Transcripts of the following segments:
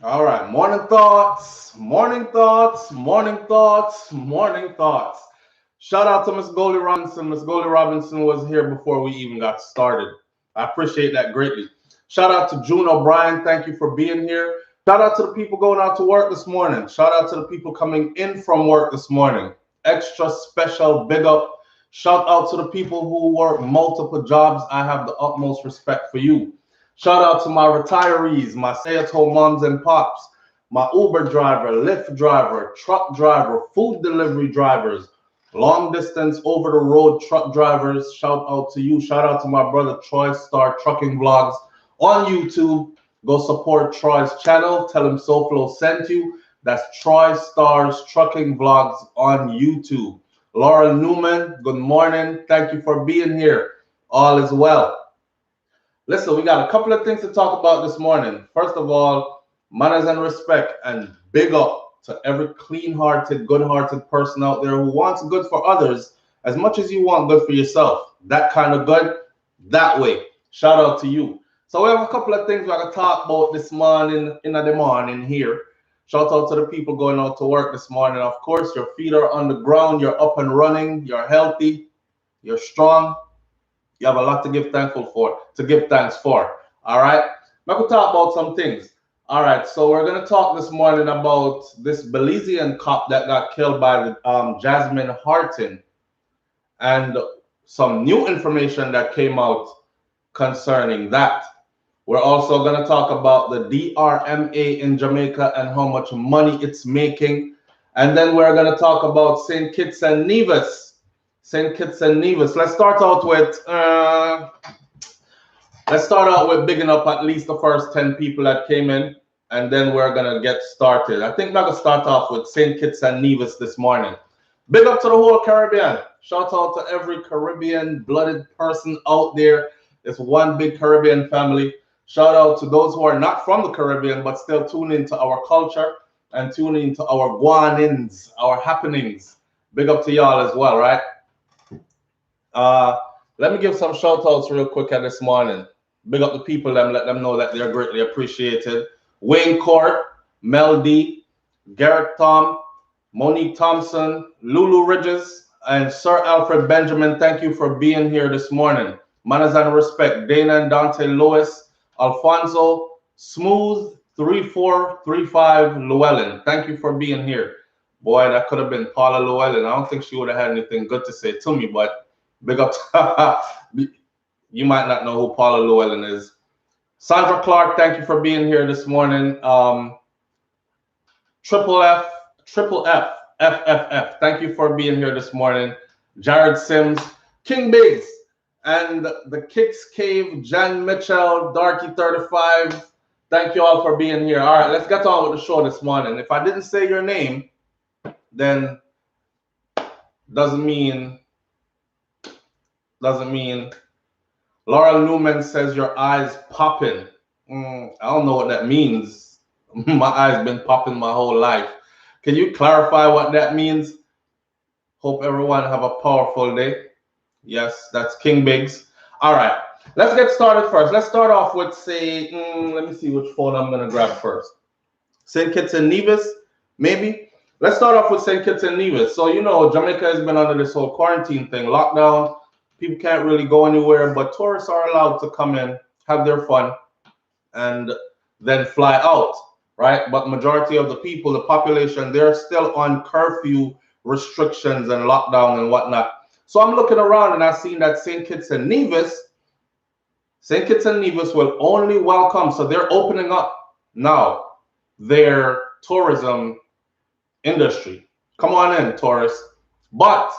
All right, morning thoughts, morning thoughts, morning thoughts, morning thoughts. Shout out to Miss Goldie Robinson. Miss Goldie Robinson was here before we even got started. I appreciate that greatly. Shout out to June O'Brien. Thank you for being here. Shout out to the people going out to work this morning. Shout out to the people coming in from work this morning. Extra special big up. Shout out to the people who work multiple jobs. I have the utmost respect for you. Shout out to my retirees, my stay-at-home moms and pops, my Uber driver, Lyft driver, truck driver, food delivery drivers, long distance over the road truck drivers. Shout out to you. Shout out to my brother Troy Star Trucking Vlogs on YouTube. Go support Troy's channel. Tell him SouFlo sent you. That's Troy Star's Trucking Vlogs on YouTube. Laura Newman, good morning. Thank you for being here. All is well. Listen, we got a couple of things to talk about this morning. First of all, manners and respect, and big up to every clean-hearted, good-hearted person out there who wants good for others as much as you want good for yourself. That kind of good, that way. Shout out to you. So we have a couple of things we're going to talk about this morning, in the morning here. Shout out to the people going out to work this morning. Of course, your feet are on the ground, you're up and running, you're healthy, you're strong. You have a lot to give thanks for. All right. I'm going to talk about some things. All right. So we're going to talk this morning about this Belizean cop that got killed by Jasmine Hartin, and some new information that came out concerning that. We're also going to talk about the DRMA in Jamaica and how much money it's making. And then we're going to talk about St. Kitts and Nevis. St. Kitts and Nevis. Let's start out with bigging up at least the first 10 people that came in, and then we're gonna get started. I think I'm gonna start off with St. Kitts and Nevis this morning. Big up to the whole Caribbean. Shout out to every Caribbean blooded person out there. It's one big Caribbean family. Shout out to those who are not from the Caribbean but still tune into our culture and tune into our guanins, our happenings. Big up to y'all as well, right? Let me give some shout outs real quick at this morning. Big up the people and let them know that they're greatly appreciated. Wayne Court, Mel D, Garrett Tom, Monique Thompson, Lulu Ridges, and Sir Alfred Benjamin. Thank you for being here this morning. Manners and respect. Dana and Dante Lewis, Alfonso, Smooth, 3435 Llewellyn. Thank you for being here. Boy, that could have been Paula Llewellyn. I don't think she would have had anything good to say to me, but big up. You might not know who Paula Llewellyn is. Sandra Clark, thank you for being here this morning. Triple F, FFF, thank you for being here this morning. Jared Sims, King Biggs, and the Kicks Cave, Jan Mitchell, Darky35. Thank you all for being here. All right, let's get on with the show this morning. If I didn't say your name, then doesn't mean Laura Newman says your eyes popping. I don't know what that means. My eyes been popping my whole life. Can you clarify what that means? Hope everyone have a powerful day. Yes, that's King Biggs. All right, let's get started first. Let's start off with let me see which phone I'm gonna grab first. St. Kitts and Nevis, maybe. Let's start off with St. Kitts and Nevis. So you know, Jamaica has been under this whole quarantine thing, lockdown. People can't really go anywhere, but tourists are allowed to come in, have their fun, and then fly out, right? But majority of the people, the population, they're still on curfew restrictions and lockdown and whatnot. So I'm looking around and I've seen that St. Kitts and Nevis will only welcome, so they're opening up now their tourism industry. Come on in, tourists. But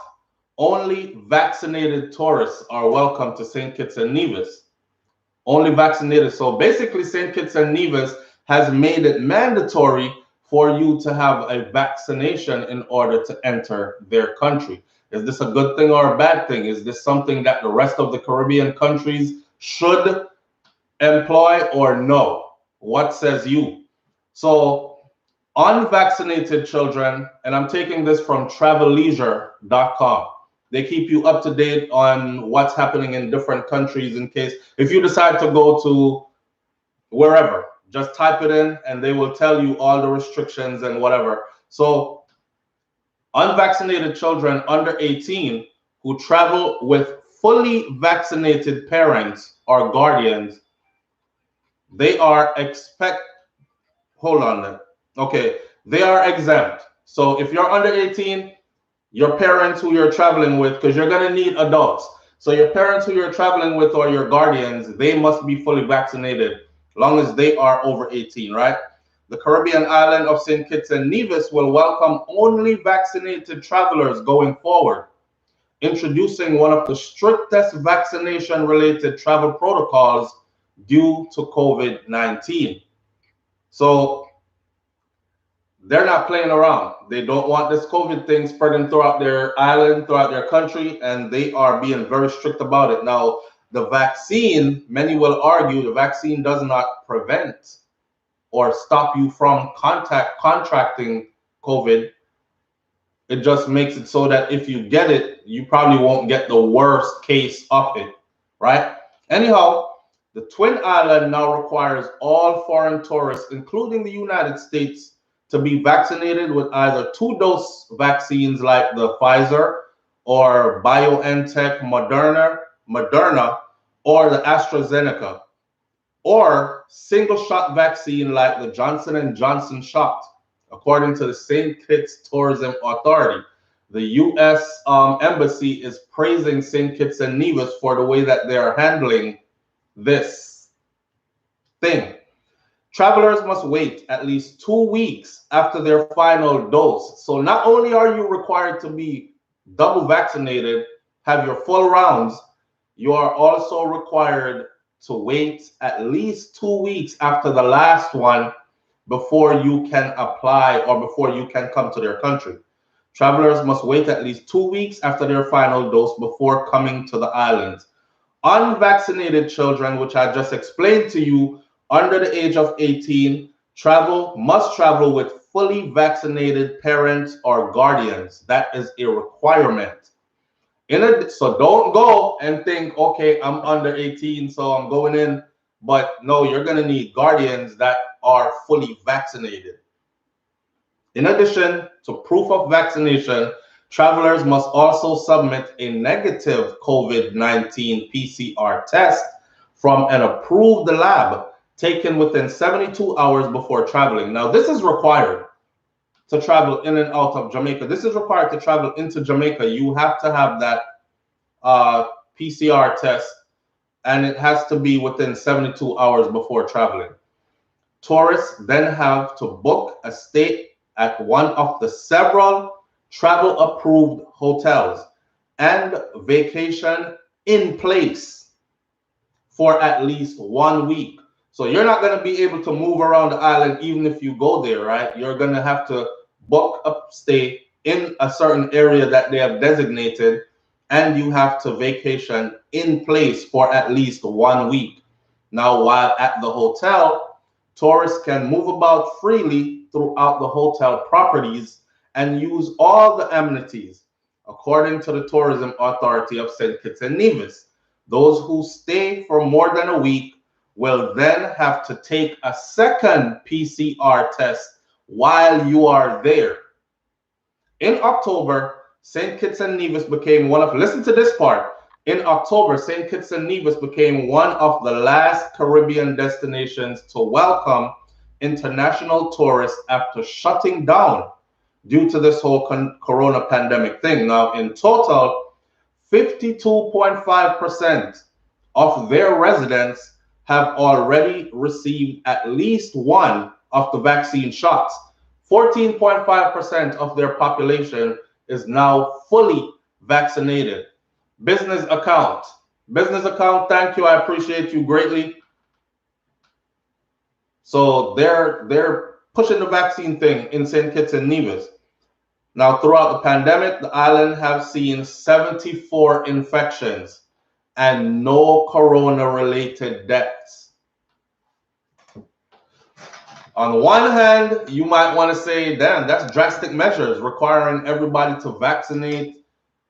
only vaccinated tourists are welcome to St. Kitts and Nevis. Only vaccinated. So basically, St. Kitts and Nevis has made it mandatory for you to have a vaccination in order to enter their country. Is this a good thing or a bad thing? Is this something that the rest of the Caribbean countries should employ or no? What says you? So unvaccinated children, and I'm taking this from travelleisure.com. They keep you up to date on what's happening in different countries in case if you decide to go to wherever, Just type it in and they will tell you all the restrictions and whatever. So unvaccinated children under 18 who travel with fully vaccinated parents or guardians, they are hold on then. Okay, they are exempt. So if you're under 18, your parents who you're traveling with, because you're going to need adults. So your parents who you're traveling with or your guardians, they must be fully vaccinated, long as they are over 18, right? The Caribbean island of St. Kitts and Nevis will welcome only vaccinated travelers going forward, introducing one of the strictest vaccination-related travel protocols due to COVID-19. So they're not playing around. They don't want this COVID thing spreading throughout their island, throughout their country, and they are being very strict about it. Now, the vaccine, many will argue, the vaccine does not prevent or stop you from contracting COVID. It just makes it so that if you get it, you probably won't get the worst case of it, right? Anyhow, the Twin Island now requires all foreign tourists, including the United States, to be vaccinated with either 2-dose vaccines like the Pfizer or BioNTech, Moderna, or the AstraZeneca, or single-shot vaccine like the Johnson & Johnson shot, according to the St. Kitts Tourism Authority. The U.S. Embassy is praising St. Kitts and Nevis for the way that they are handling this thing. Travelers must wait at least 2 weeks after their final dose. So not only are you required to be double vaccinated, have your full rounds, you are also required to wait at least 2 weeks after the last one before you can apply or before you can come to their country. Travelers must wait at least 2 weeks after their final dose before coming to the islands. Unvaccinated children, which I just explained to you, under the age of 18, must travel with fully vaccinated parents or guardians. That is a requirement. So don't go and think, okay, I'm under 18, so I'm going in. But no, you're going to need guardians that are fully vaccinated. In addition to proof of vaccination, travelers must also submit a negative COVID-19 PCR test from an approved lab taken within 72 hours before traveling. Now, this is required to travel in and out of Jamaica. This is required to travel into Jamaica. You have to have that PCR test, and it has to be within 72 hours before traveling. Tourists then have to book a stay at one of the several travel-approved hotels and vacation in place for at least 1 week. So you're not going to be able to move around the island even if you go there, right? You're going to have to book a stay in a certain area that they have designated, and you have to vacation in place for at least 1 week. Now, while at the hotel, tourists can move about freely throughout the hotel properties and use all the amenities, according to the Tourism Authority of St. Kitts and Nevis. Those who stay for more than a week will then have to take a second PCR test while you are there. In October, St. Kitts and Nevis became listen to this part. In October, St. Kitts and Nevis became one of the last Caribbean destinations to welcome international tourists after shutting down due to this whole corona pandemic thing. Now, in total, 52.5% of their residents have already received at least one of the vaccine shots. 14.5% of their population is now fully vaccinated. Business account, thank you. I appreciate you greatly. So they're pushing the vaccine thing in St. Kitts and Nevis. Now, throughout the pandemic, the island have seen 74 infections and no corona-related deaths. On one hand, you might want to say, damn, that's drastic measures requiring everybody to vaccinate.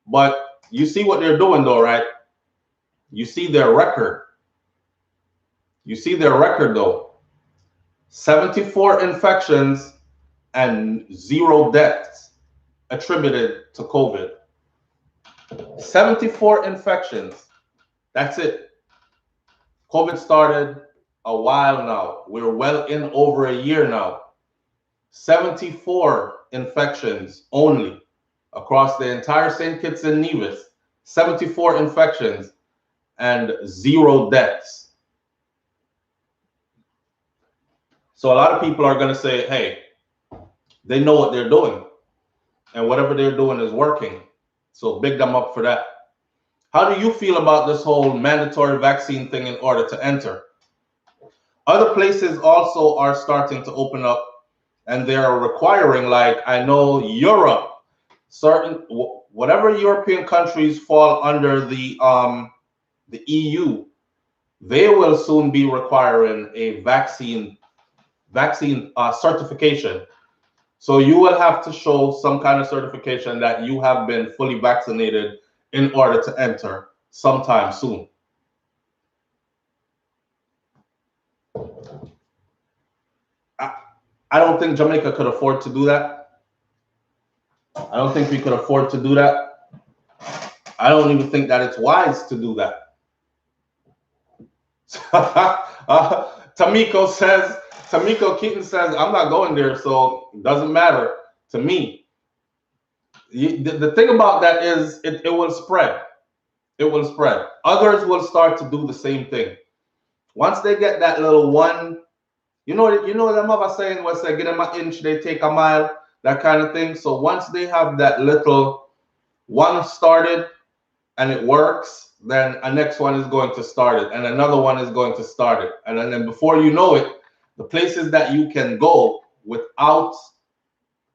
But you see what they're doing though, right? You see their record. You see their record though. 74 infections and 0 deaths attributed to COVID. 74 infections. That's it. COVID started a while now. We're well in over a year now. 74 infections only across the entire St. Kitts and Nevis. 74 infections and 0 deaths. So a lot of people are going to say, hey, they know what they're doing, and whatever they're doing is working. So big them up for that. How do you feel about this whole mandatory vaccine thing in order to enter? Other places also are starting to open up, and they're requiring, like I know Europe, certain whatever European countries fall under the EU, they will soon be requiring a vaccine certification. So you will have to show some kind of certification that you have been fully vaccinated in order to enter sometime soon. I don't think Jamaica could afford to do that. I don't think we could afford to do that. I don't even think that it's wise to do that. Tamiko Keaton says, I'm not going there, so it doesn't matter to me. The thing about that is it will spread. It will spread. Others will start to do the same thing. Once they get that little one, you know the mother saying was say, get them an inch, they take a mile, that kind of thing. So once they have that little one started and it works, then a next one is going to start it, and another one is going to start it. And then before you know it, the places that you can go without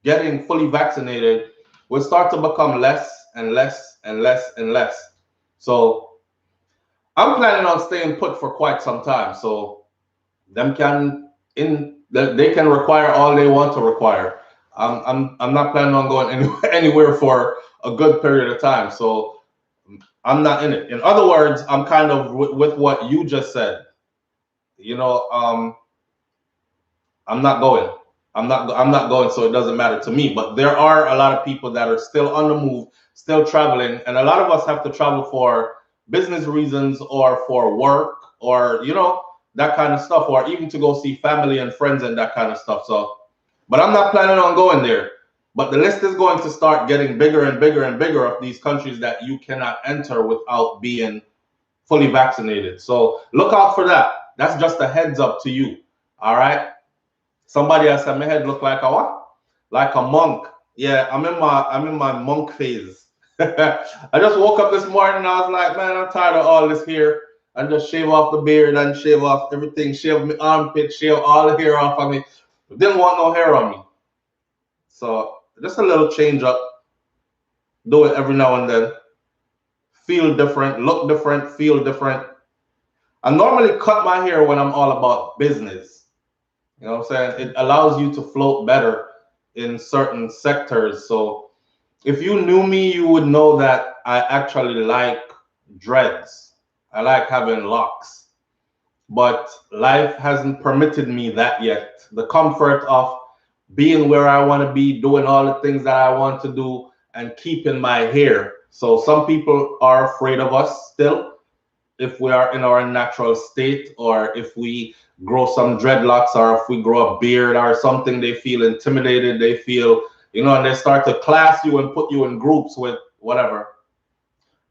getting fully vaccinated will start to become less and less and less and less. So I'm planning on staying put for quite some time. So they can require all they want to require. I'm not planning on going anywhere for a good period of time. So I'm not in it. In other words, I'm kind of with what you just said. You know, I'm not going. I'm not going, so it doesn't matter to me. But there are a lot of people that are still on the move, still traveling, and a lot of us have to travel for business reasons or for work or, you know, that kind of stuff, or even to go see family and friends and that kind of stuff. So, but I'm not planning on going there. But the list is going to start getting bigger and bigger and bigger of these countries that you cannot enter without being fully vaccinated. So look out for that. That's just a heads up to you. All right. Somebody else said my head look like a what? Like a monk. Yeah, I'm in my monk phase. I just woke up this morning and I was like, man, I'm tired of all this hair. And just shave off the beard and shave off everything, shave my armpit, shave all the hair off of me. Didn't want no hair on me. So just a little change up. Do it every now and then. Feel different, look different, feel different. I normally cut my hair when I'm all about business. You know what I'm saying? It allows you to float better in certain sectors. So if you knew me, you would know that I actually like dreads. I like having locks. But life hasn't permitted me that yet. The comfort of being where I want to be, doing all the things that I want to do, and keeping my hair. So some people are afraid of us still if we are in our natural state, or if we grow some dreadlocks, or if we grow a beard or something, they feel intimidated, they feel, you know, and they start to class you and put you in groups with whatever.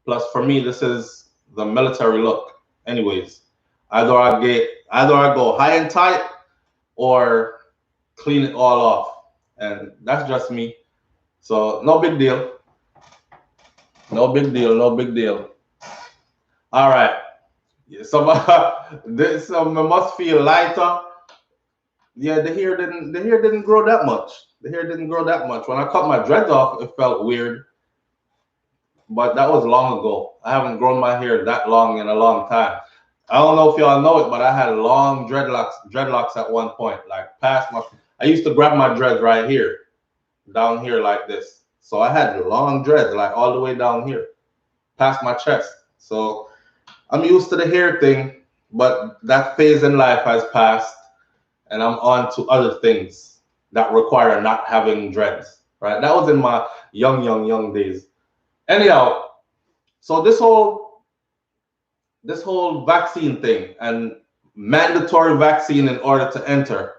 Plus for me, this is the military look. Anyways, either I go high and tight or clean it all off, and that's just me. So no big deal. No big deal. No big deal. All right. Some must feel lighter. Yeah, the hair didn't grow that much. The hair didn't grow that much. When I cut my dreads off, it felt weird. But that was long ago. I haven't grown my hair that long in a long time. I don't know if y'all know it, but I had long dreadlocks at one point, like past my. I used to grab my dreads right here, down here like this. So I had long dreads, like all the way down here, past my chest. So I'm used to the hair thing, but that phase in life has passed. and I'm on to other things that require not having dreads, right? That was in my young days. Anyhow, so this whole vaccine thing and mandatory vaccine in order to enter,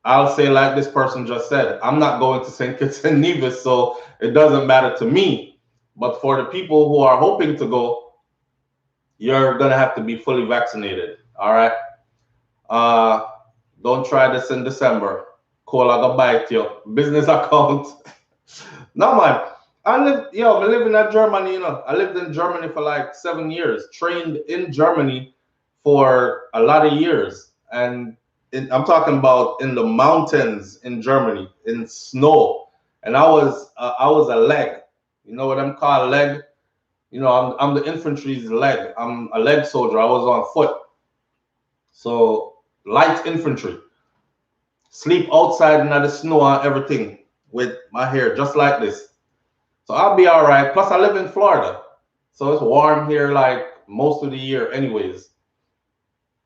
I'll say like this person just said, I'm not going to St. Kitts and Nevis, so it doesn't matter to me. But for the people who are hoping to go, you're gonna have to be fully vaccinated. All right. Uh, don't try this in December. Call I go bite you. Business account. No man. I live in Germany, I lived in Germany for like 7 years, trained in Germany for a lot of years. And I'm talking about in the mountains in Germany, in snow. And I was a leg. You know what I'm called leg? I'm the infantry's leg. I'm a leg soldier. I was on foot. So light infantry. Sleep outside in the snow and everything with my hair just like this. So I'll be all right. Plus I live in Florida. So it's warm here like most of the year anyways.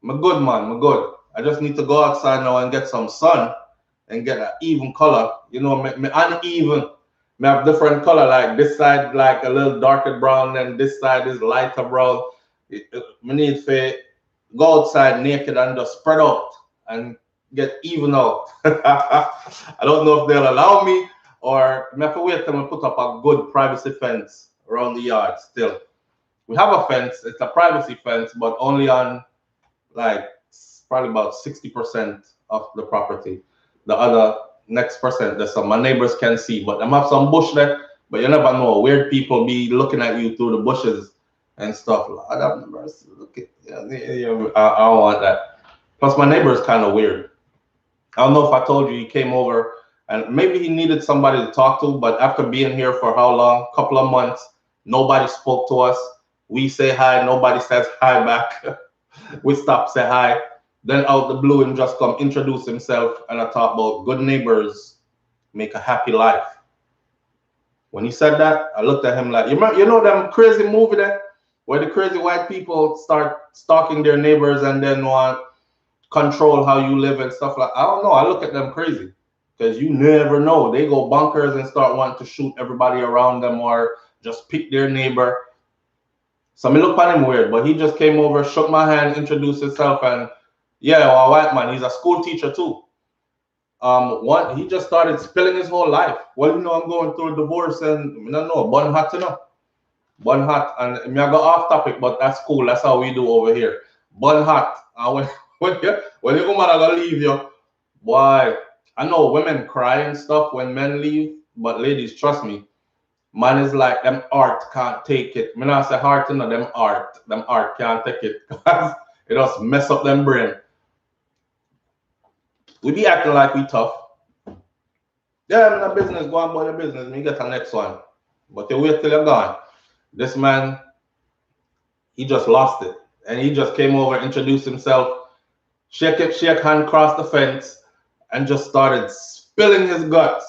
I'm good, man. I'm good. I just need to go outside now and get some sun and get an even color. Me uneven. Me have different color. Like this side like a little darker brown and this side is lighter brown. Me need to go outside naked and just spread out and get even out. I don't know if they'll allow me or I have to wait till we put up a good privacy fence around the yard still. We have a fence. It's a privacy fence, but only on like probably about 60% of the property. The other next percent, there's some my neighbors can see, but I have some bush there. But you never know. Weird people be looking at you through the bushes and stuff. I don't look at, I don't want that. Plus, my neighbor is kind of weird. I don't know if I told you he came over and maybe he needed somebody to talk to, but after being here for how long? Couple of months, nobody spoke to us. We say hi, nobody says hi back. We stop, say hi. Then out the blue, him just come introduce himself and I talk about good neighbors make a happy life. When he said that, I looked at him like, you know them crazy movie there where the crazy white people start stalking their neighbors and then want control how you live and stuff like. I don't know. I look at them crazy because you never know. They go bonkers and start wanting to shoot everybody around them or just pick their neighbor. So me look at him weird, but he just came over, shook my hand, introduced himself, and yeah, well, a white man. He's a school teacher too. He just started spilling his whole life. Well, I'm going through a divorce and I don't know, bun hot bun hot, and me I go off topic, but that's cool. That's how we do over here. Bun hot. And when your woman are gonna leave you, boy, I know women cry and stuff when men leave, but ladies, trust me, man is like them art can't take it. Me not say heart, them art can't take it because it just mess up them brain. We be acting like we tough. Yeah, I'm in a business, go on about your business, me get the next one. But you wait till you're gone. This man, he just lost it. And he just came over, introduced himself, shake hand, cross the fence, and just started spilling his guts.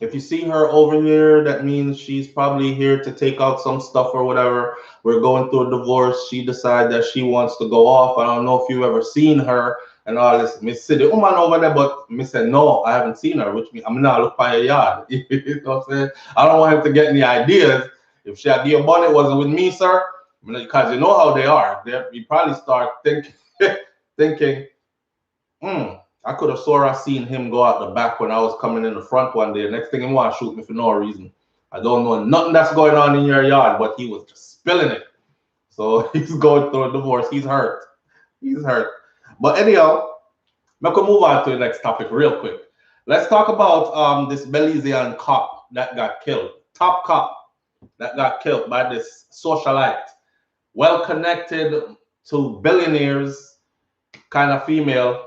If you see her over here, that means she's probably here to take out some stuff or whatever. We're going through a divorce. She decided that she wants to go off. I don't know if you've ever seen her and all this. Miss said the woman over there, but Miss said, no, I haven't seen her, which means I'm not looking for your yard. You know what I'm saying? I don't want him to get any ideas. If she had the bonnet wasn't with me, sir, because you know how they are. You probably start thinking, I could have saw or seen him go out the back when I was coming in the front one day. Next thing he want to shoot me for no reason. I don't know nothing that's going on in your yard, but he was just spilling it. So he's going through a divorce. He's hurt. He's hurt. But anyhow, I'm going to move on to the next topic real quick. Let's talk about this Belizean cop that got killed. Top cop that got killed by this socialite. Well connected to billionaires, kind of female.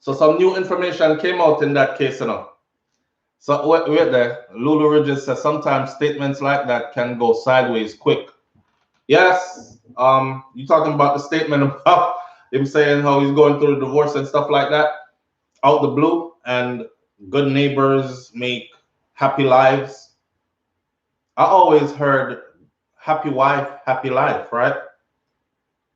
So some new information came out in that case, So wait there. Lulu Ridges says sometimes statements like that can go sideways quick. Yes, you talking about the statement about him saying how he's going through a divorce and stuff like that, out the blue, and good neighbors make happy lives. I always heard happy wife, happy life, right?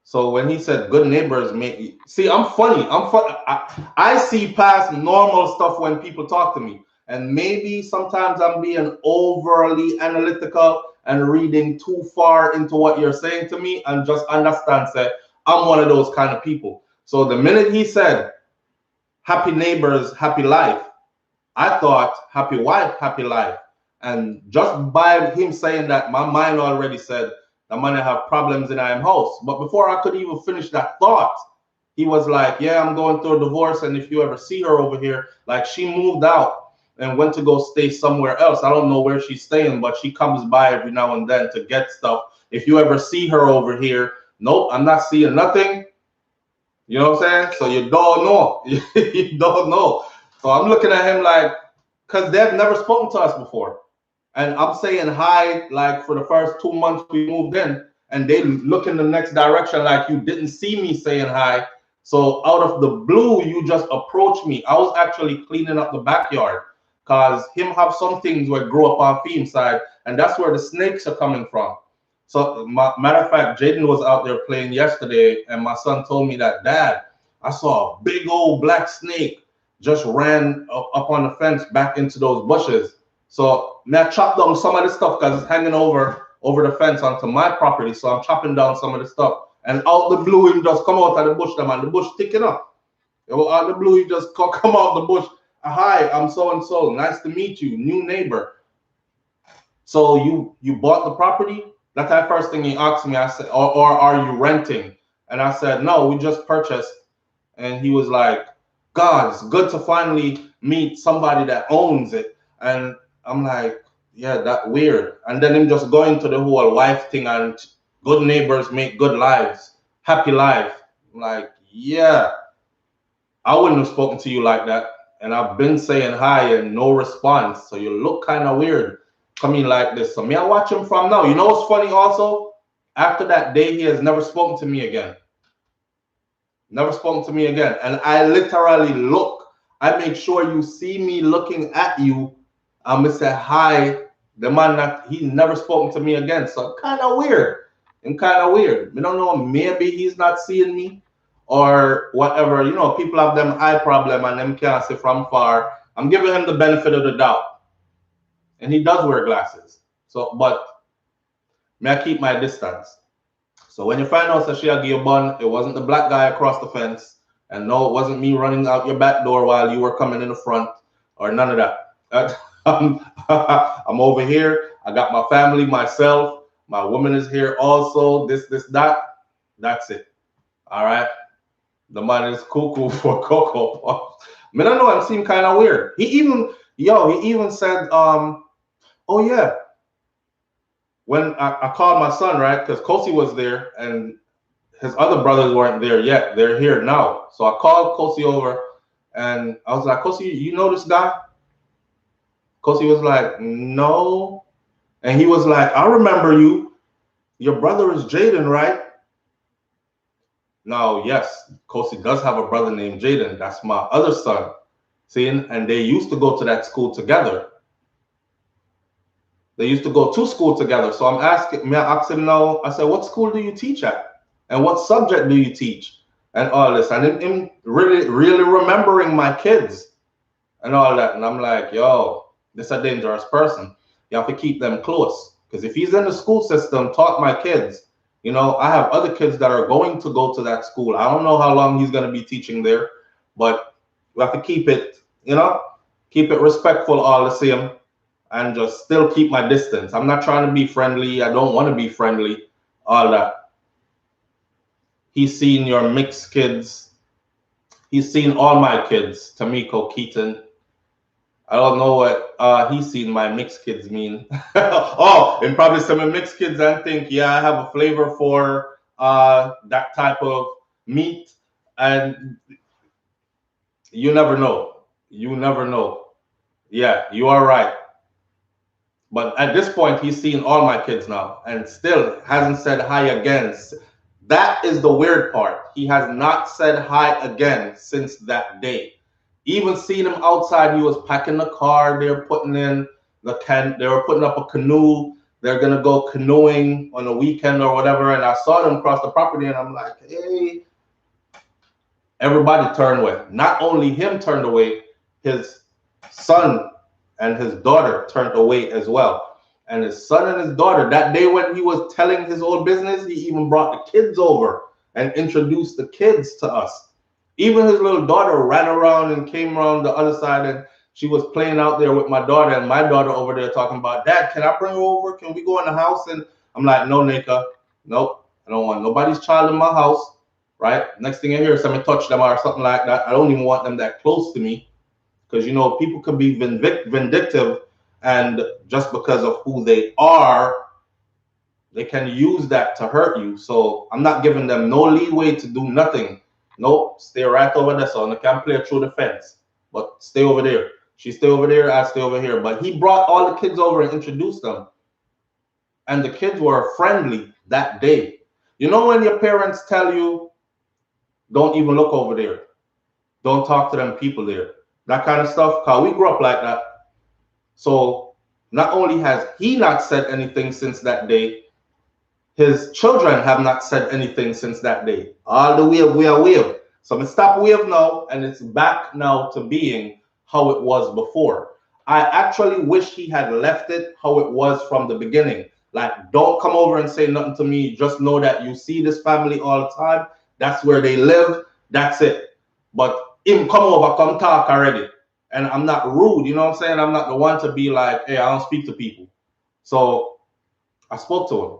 So when he said good neighbors make, see, I'm funny. I see past normal stuff when people talk to me. And maybe sometimes I'm being overly analytical and reading too far into what you're saying to me, and just understand that I'm one of those kind of people. So the minute he said happy neighbors, happy life, I thought happy wife, happy life. And just by him saying that, my mind already said the man have problems in our house. But before I could even finish that thought, he was like, yeah, I'm going through a divorce. And if you ever see her over here, like, she moved out and went to go stay somewhere else. I don't know where she's staying, but she comes by every now and then to get stuff. If you ever see her over here, nope, I'm not seeing nothing. You know what I'm saying? So you don't know. You don't know. So I'm looking at him like, because they've never spoken to us before. And I'm saying hi, like, for the first 2 months we moved in, and they look in the next direction like you didn't see me saying hi. So out of the blue, you just approached me. I was actually cleaning up the backyard because him have some things where grow up on feet inside, and that's where the snakes are coming from. So matter of fact, Jaden was out there playing yesterday, and my son told me that, Dad, I saw a big old black snake just ran up on the fence back into those bushes. So I chopped down some of the stuff because it's hanging over the fence onto my property. So I'm chopping down some of the stuff. And out the blue, he just come out of the bush, and the bush sticking up. Out the blue, he just come out the bush. Hi, I'm so and so. Nice to meet you, new neighbor. So you bought the property? That's the first thing he asked me. I said, or are you renting? And I said, no, we just purchased. And he was like, God, it's good to finally meet somebody that owns it. And I'm like, yeah, that weird. And then him just going to the whole wife thing and good neighbors make good lives, happy life. I'm like, yeah, I wouldn't have spoken to you like that. And I've been saying hi and no response. So you look kind of weird coming like this. So me, I watch him from now. You know what's funny also? After that day, he has never spoken to me again. Never spoken to me again. And I literally look. I make sure you see me looking at you. I'm going to say hi. The man, that he never spoken to me again. So kind of weird. And kind of weird. I don't know. Maybe he's not seeing me or whatever. You know, people have them eye problem and them can't see from far. I'm giving him the benefit of the doubt. And he does wear glasses. So, but may I keep my distance. So when you find out that she had your bun, it wasn't the black guy across the fence. And no, it wasn't me running out your back door while you were coming in the front, or none of that. I'm over here. I got my family, myself. My woman is here also. This, that. That's it. All right. The man is cuckoo for cocoa. I don't know. It seemed kind of weird. He even said, oh yeah. When I called my son, right, because Kosi was there and his other brothers weren't there yet. They're here now. So I called Kosi over and I was like, Kosi, you know this guy? Kosi was like, no. And he was like, I remember you. Your brother is Jaden, right? Now, yes, Kosi does have a brother named Jaden. That's my other son. See, and they used to go to that school together. They used to go to school together. So I'm asking, may I ask him now? I said, what school do you teach at? And what subject do you teach? And all this. And him really, really remembering my kids and all that. And I'm like, yo, this is a dangerous person. You have to keep them close. Because if he's in the school system, taught my kids, you know, I have other kids that are going to go to that school. I don't know how long he's going to be teaching there, but we have to keep it, you know, keep it respectful all the same. And just still keep my distance. I'm not trying to be friendly. I don't want to be friendly. All that. He's seen your mixed kids. He's seen all my kids. Tamiko, Keaton. I don't know what he's seen my mixed kids mean. Oh, and probably some mixed kids and think, yeah, I have a flavor for that type of meat. And you never know. You never know. Yeah, you are right. But at this point, he's seen all my kids now and still hasn't said hi again. That is the weird part. He has not said hi again since that day. Even seeing him outside, he was packing the car. They were putting in the tent. They were putting up a canoe. they're gonna go canoeing on a weekend or whatever, and I saw them cross the property, and I'm like, hey, everybody turned away. Not only him turned away, his son and his daughter turned away as well. And his son and his daughter, that day when he was telling his old business, he even brought the kids over and introduced the kids to us. Even his little daughter ran around and came around the other side, and she was playing out there with my daughter, and my daughter over there talking about, Dad, can I bring her over? Can we go in the house? And I'm like, no, Nika, nope. I don't want nobody's child in my house, right? Next thing I hear, somebody touch them or something like that. I don't even want them that close to me, because, you know, people can be vindictive, and just because of who they are, they can use that to hurt you. So I'm not giving them no leeway to do nothing. Nope, stay right over there. So I can't play through the fence, but stay over there. She stay over there, I stay over here. But he brought all the kids over and introduced them. And the kids were friendly that day. You know when your parents tell you, don't even look over there. Don't talk to them people there. That kind of stuff. Because we grew up like that. So not only has he not said anything since that day, his children have not said anything since that day. All the wave. So we stop wave now, and it's back now to being how it was before. I actually wish he had left it how it was from the beginning. Like, don't come over and say nothing to me. Just know that you see this family all the time. That's where they live. That's it. But him come over, come talk already. And I'm not rude, you know what I'm saying? I'm not the one to be like, hey, I don't speak to people. So I spoke to him.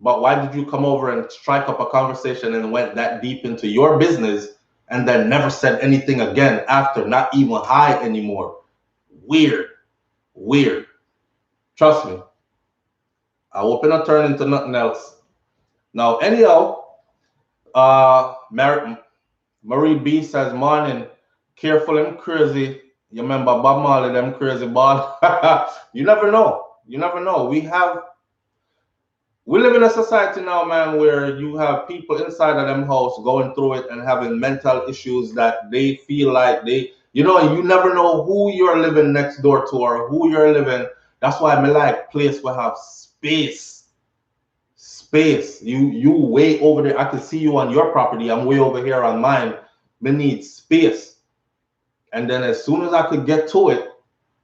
But why did you come over and strike up a conversation and went that deep into your business and then never said anything again after, not even hi anymore? Weird. Trust me. I hope it not turn into nothing else. Now, anyhow, Marie B says, morning, careful and crazy. You remember Bob Marley, them crazy ball? You never know. We live in a society now, man, where you have people inside of them house going through it and having mental issues that they feel like you never know who you're living next door to or who you're living. That's why I like place where have space. You way over there. I can see you on your property. I'm way over here on mine. We need space. And then as soon as I could get to it,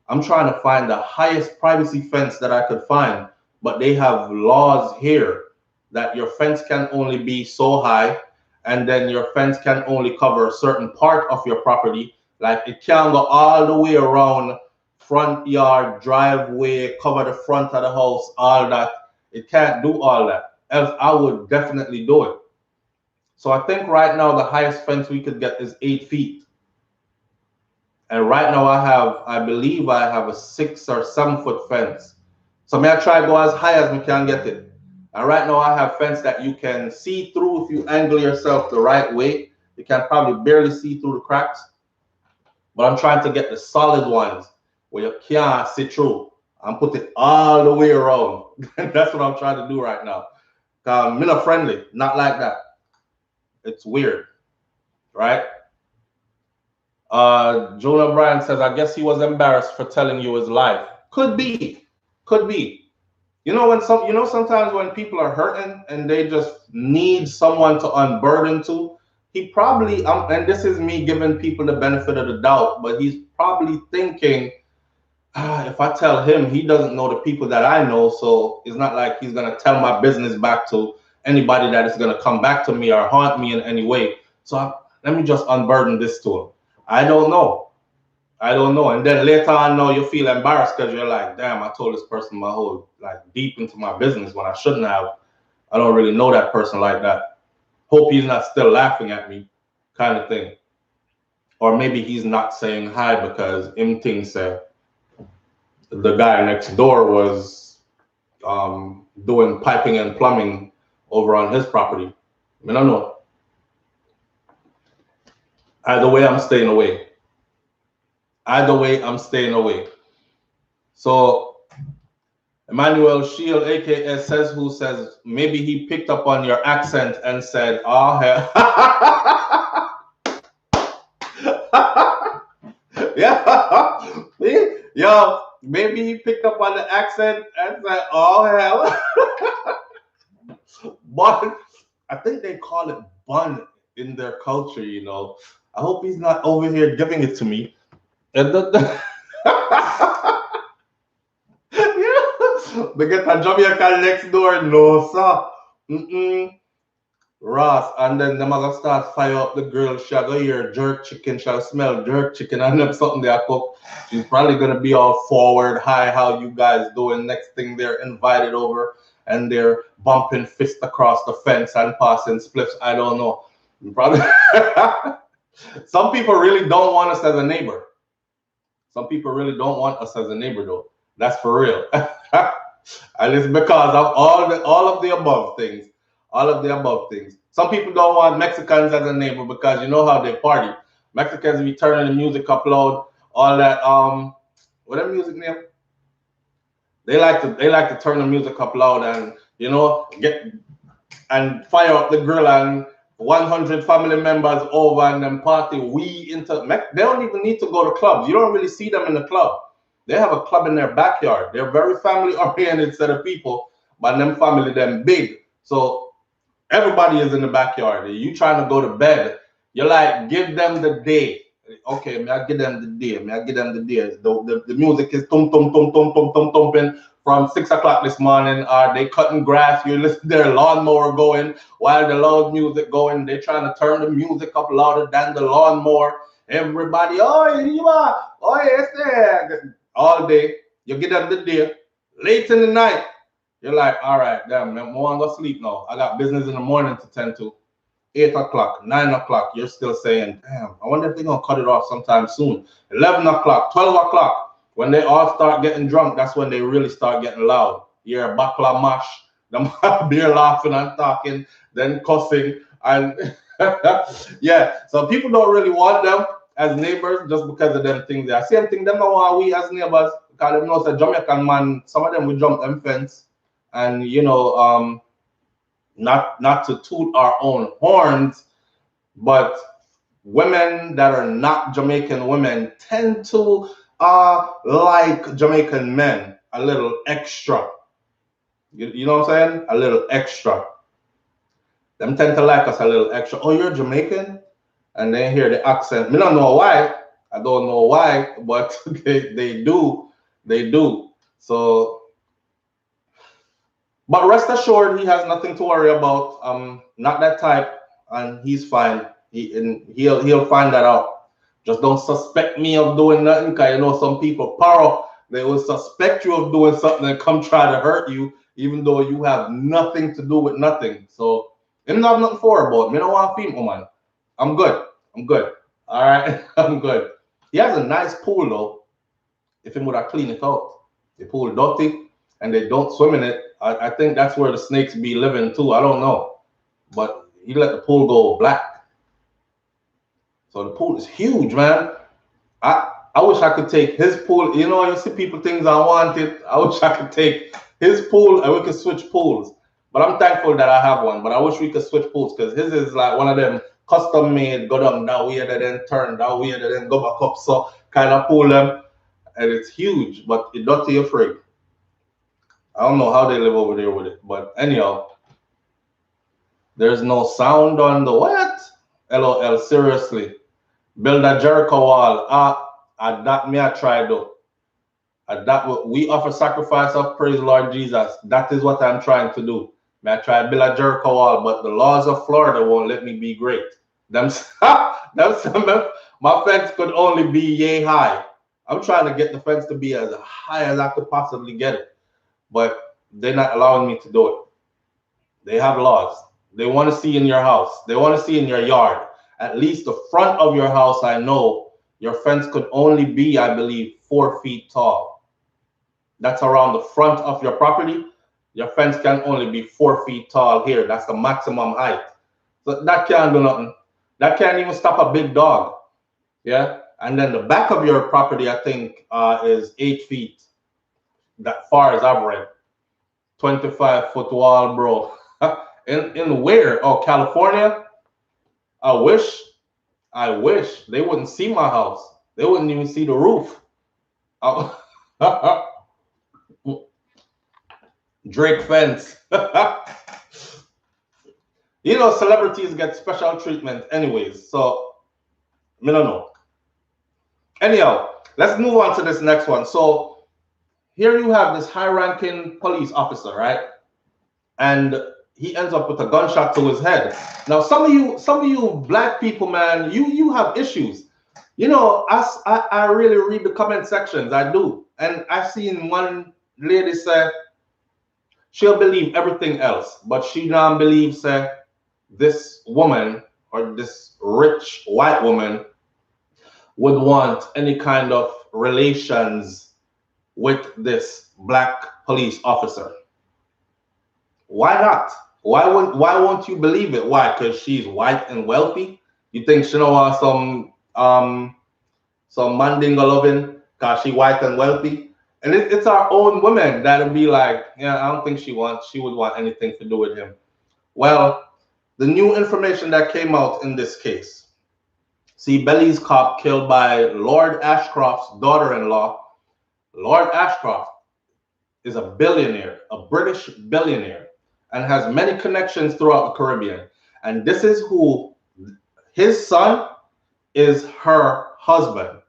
I'm trying to find the highest privacy fence that I could find. But they have laws here that your fence can only be so high, and then your fence can only cover a certain part of your property. Like, it can't go all the way around front yard, driveway, cover the front of the house, all that. It can't do all that. Else I would definitely do it. So I think right now the highest fence we could get is 8 feet. And right now I believe I have a 6 or 7 foot fence. So may I try to go as high as we can get it. And right now I have fence that you can see through if you angle yourself the right way. You can probably barely see through the cracks. But I'm trying to get the solid ones where you can't see through. I'm putting it all the way around. That's what I'm trying to do right now. I'm not friendly, not like that. It's weird, right? Jonah Bryan says, I guess he was embarrassed for telling you his life. Could be. Sometimes when people are hurting and they just need someone to unburden to, he probably, and this is me giving people the benefit of the doubt, but he's probably thinking, if I tell him, he doesn't know the people that I know, so it's not like he's going to tell my business back to anybody that is going to come back to me or haunt me in any way. So let me just unburden this to him. I don't know. And then later on, now you feel embarrassed because you're like, damn, I told this person my whole, deep into my business when I shouldn't have. I don't really know that person like that. Hope he's not still laughing at me, kind of thing. Or maybe he's not saying hi because him thinks the guy next door was doing piping and plumbing over on his property. I don't know. Either way, I'm staying away. So Emmanuel Shield, aka says maybe he picked up on your accent and said, oh hell. Yeah. Yo, maybe he picked up on the accent and said, "Oh hell." But I think they call it bun in their culture. You know, I hope he's not over here giving it to me. And yeah, they get a Jamaican next door. No, sir. Mm-mm. Ross, and then them gonna start fire up the girl. She'll go hear jerk chicken. She'll smell jerk chicken and them something they cook. She's probably gonna be all forward. Hi, how you guys doing? Next thing they're invited over and they're bumping fist across the fence and passing spliffs. I don't know. Probably. Some people really don't want us as a neighbor. Some people really don't want us as a neighbor though. That's for real. And it's because of all of the above things. All of the above things. Some people don't want Mexicans as a neighbor because you know how they party. Mexicans be turning the music up loud, all that what that music name? They like to turn the music up loud and you know get and fire up the grill and 100 family members over and then party. They don't even need to go to clubs. You don't really see them in the club. They have a club in their backyard. They're very family oriented set of people, but them family them big. So everybody is in the backyard. You trying to go to bed. You're like, give them the day. Okay, may I give them the day? May I give them the day? The music is tum tum tum tum tum tum thumping from 6 o'clock this morning. Are they cutting grass? You listen to their lawnmower going while the loud music going. They're trying to turn the music up louder than the lawnmower. Everybody, yes, there. All day. You give them the day. Late in the night, you're like, all right, damn, man, I want to go sleep now. I got business in the morning to tend to. 8 o'clock, 9 o'clock, you're still saying, damn, I wonder if they're going to cut it off sometime soon. 11 o'clock, 12 o'clock, when they all start getting drunk, that's when they really start getting loud. You're bakla mash, them beer laughing and talking, then cussing. And yeah, so people don't really want them as neighbors just because of them things there. Same thing, them don't want we as neighbors because them know that Jamaican man, some of them will jump them fence. And you know, not to toot our own horns, but women that are not Jamaican women tend to like Jamaican men a little extra. You know what I'm saying? A little extra. Them tend to like us a little extra. Oh, you're Jamaican? And then hear the accent. Me don't know why. I don't know why, but they do. They do. So. But rest assured, he has nothing to worry about. Not that type, and he's fine. He'll find that out. Just don't suspect me of doing nothing, because you know some people, Paro, they will suspect you of doing something and come try to hurt you, even though you have nothing to do with nothing. So, him not have nothing for about me. I don't want to female, man. I'm good. I'm good. All right, I'm good. He has a nice pool though. If he would have cleaned it out, the pool dirty, and they don't swim in it. I think that's where the snakes be living too. I don't know. But he let the pool go black. So the pool is huge, man. I wish I could take his pool. You know, you see people things I wanted. I wish I could take his pool and we could switch pools. But I'm thankful that I have one. But I wish we could switch pools because his is like one of them custom made, go down that way, and then turn that way, and then go back up. So kind of pool them. And it's huge, but it's dirty afraid. I don't know how they live over there with it, but anyhow, there's no sound on the what? LOL, seriously. Build a Jericho wall. That me I try though. That we offer sacrifice of praise, Lord Jesus. That is what I'm trying to do. May I try to build a Jericho wall, but the laws of Florida won't let me be great. My fence could only be yay high. I'm trying to get the fence to be as high as I could possibly get it. But they're not allowing me to do it. They have laws. They want to see in your house. They want to see in your yard. At least the front of your house, I know your fence could only be, I believe, 4 feet tall. That's around the front of your property. Your fence can only be 4 feet tall here. That's the maximum height. So that can't do nothing. That can't even stop a big dog. Yeah. And then the back of your property, I think, is 8 feet. That far as I've read. 25-foot wall, bro. in where? Oh, California? I wish they wouldn't see my house. They wouldn't even see the roof. Drake fence. You know, celebrities get special treatment anyways, so I don't know. Anyhow, let's move on to this next one. So here you have this high-ranking police officer, right? And he ends up with a gunshot to his head. Now, some of you black people, man, you have issues. You know, I really read the comment sections. I do. And I've seen one lady say she'll believe everything else, but she don't believe, say, this woman or this rich white woman would want any kind of relations with this black police officer. Why not? Why won't you believe it? Why? Because she's white and wealthy? You think she don't want some mandingo loving because she white and wealthy? And it's our own women that'll be like, yeah, I don't think she would want anything to do with him. Well, the new information that came out in this case. See, Belize cop killed by Lord Ashcroft's daughter-in-law. Lord Ashcroft is a billionaire, a British billionaire, and has many connections throughout the Caribbean. And this is who, his son is her husband,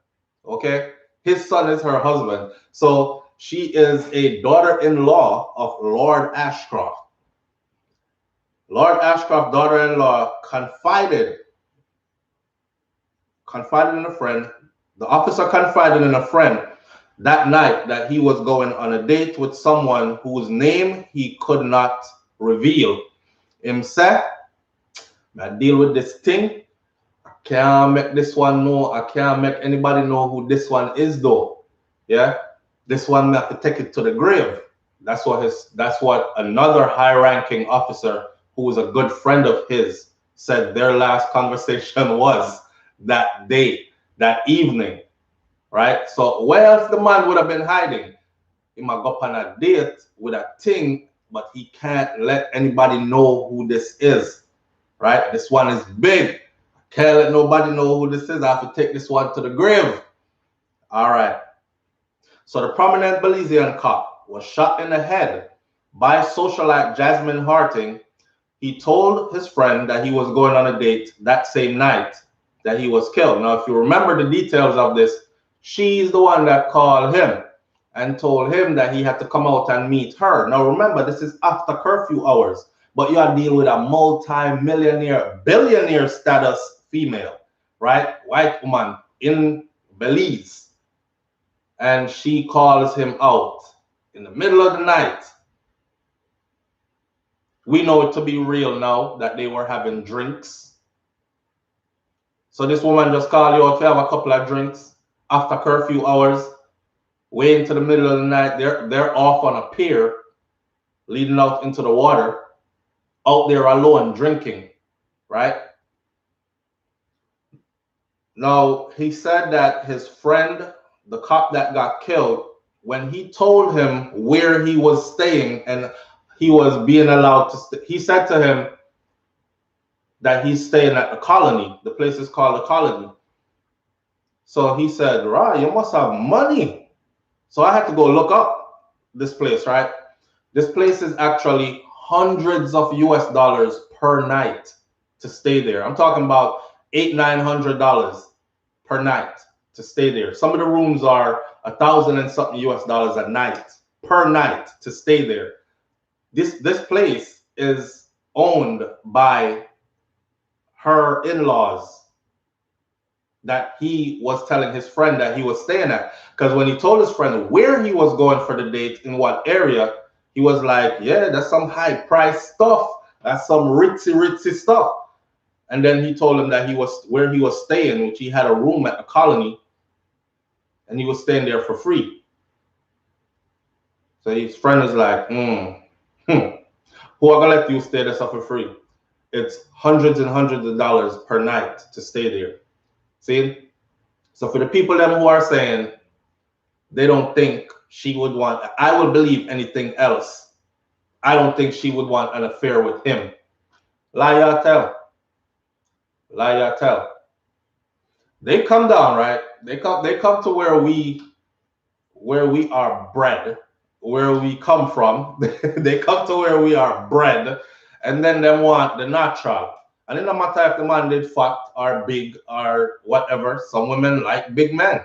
okay? His son is her husband. So she is a daughter-in-law of Lord Ashcroft. Lord Ashcroft's daughter-in-law confided in a friend. The officer confided in a friend that night that he was going on a date with someone whose name he could not reveal. Him said, I deal with this thing. I can't make this one know. I can't make anybody know who this one is though. Yeah. This one may have to take it to the grave. That's what another high-ranking officer who was a good friend of his said their last conversation was that day, that evening. Right? So where else the man would have been hiding? He might go on a date with a thing, but he can't let anybody know who this is. Right? This one is big. Can't let nobody know who this is. I have to take this one to the grave. All right. So the prominent Belizean cop was shot in the head by socialite Jasmine Hartin. He told his friend that he was going on a date that same night that he was killed. Now, if you remember the details of this, she's the one that called him and told him that he had to come out and meet her. Now, remember, this is after curfew hours, but you are dealing with a multi-millionaire, billionaire status female, right? White woman in Belize. And she calls him out in the middle of the night. We know it to be real now that they were having drinks. So this woman just called you out to have a couple of drinks after curfew hours, way into the middle of the night. They're off on a pier leading out into the water, out there alone drinking, right? Now, he said that his friend, the cop that got killed, when he told him where he was staying and he was being allowed to stay, he said to him that he's staying at the Colony. The place is called the Colony. So he said, right, you must have money. So I had to go look up this place, right? This place is actually hundreds of US dollars per night to stay there. I'm talking about $800-900 per night to stay there. Some of the rooms are $1,000 and something US dollars a night, per night to stay there. This place is owned by her in-laws that he was telling his friend that he was staying at. Because when he told his friend where he was going for the date, in what area, he was like, yeah, that's some high-priced stuff. That's some ritzy stuff. And then he told him that where he was staying, which he had a room at the Colony, and he was staying there for free. So his friend is like, who are gonna let you stay there for free? It's hundreds and hundreds of dollars per night to stay there. See? So for the people them who are saying they don't think she would want, I would believe anything else. I don't think she would want an affair with him. Lie ya tell. Lie ya tell. They come down, right? They come to where we where we are bred, where we come from. They come to where we are bred, and then they want the natural. And it no matter if the man did fat or big or whatever. Some women like big men.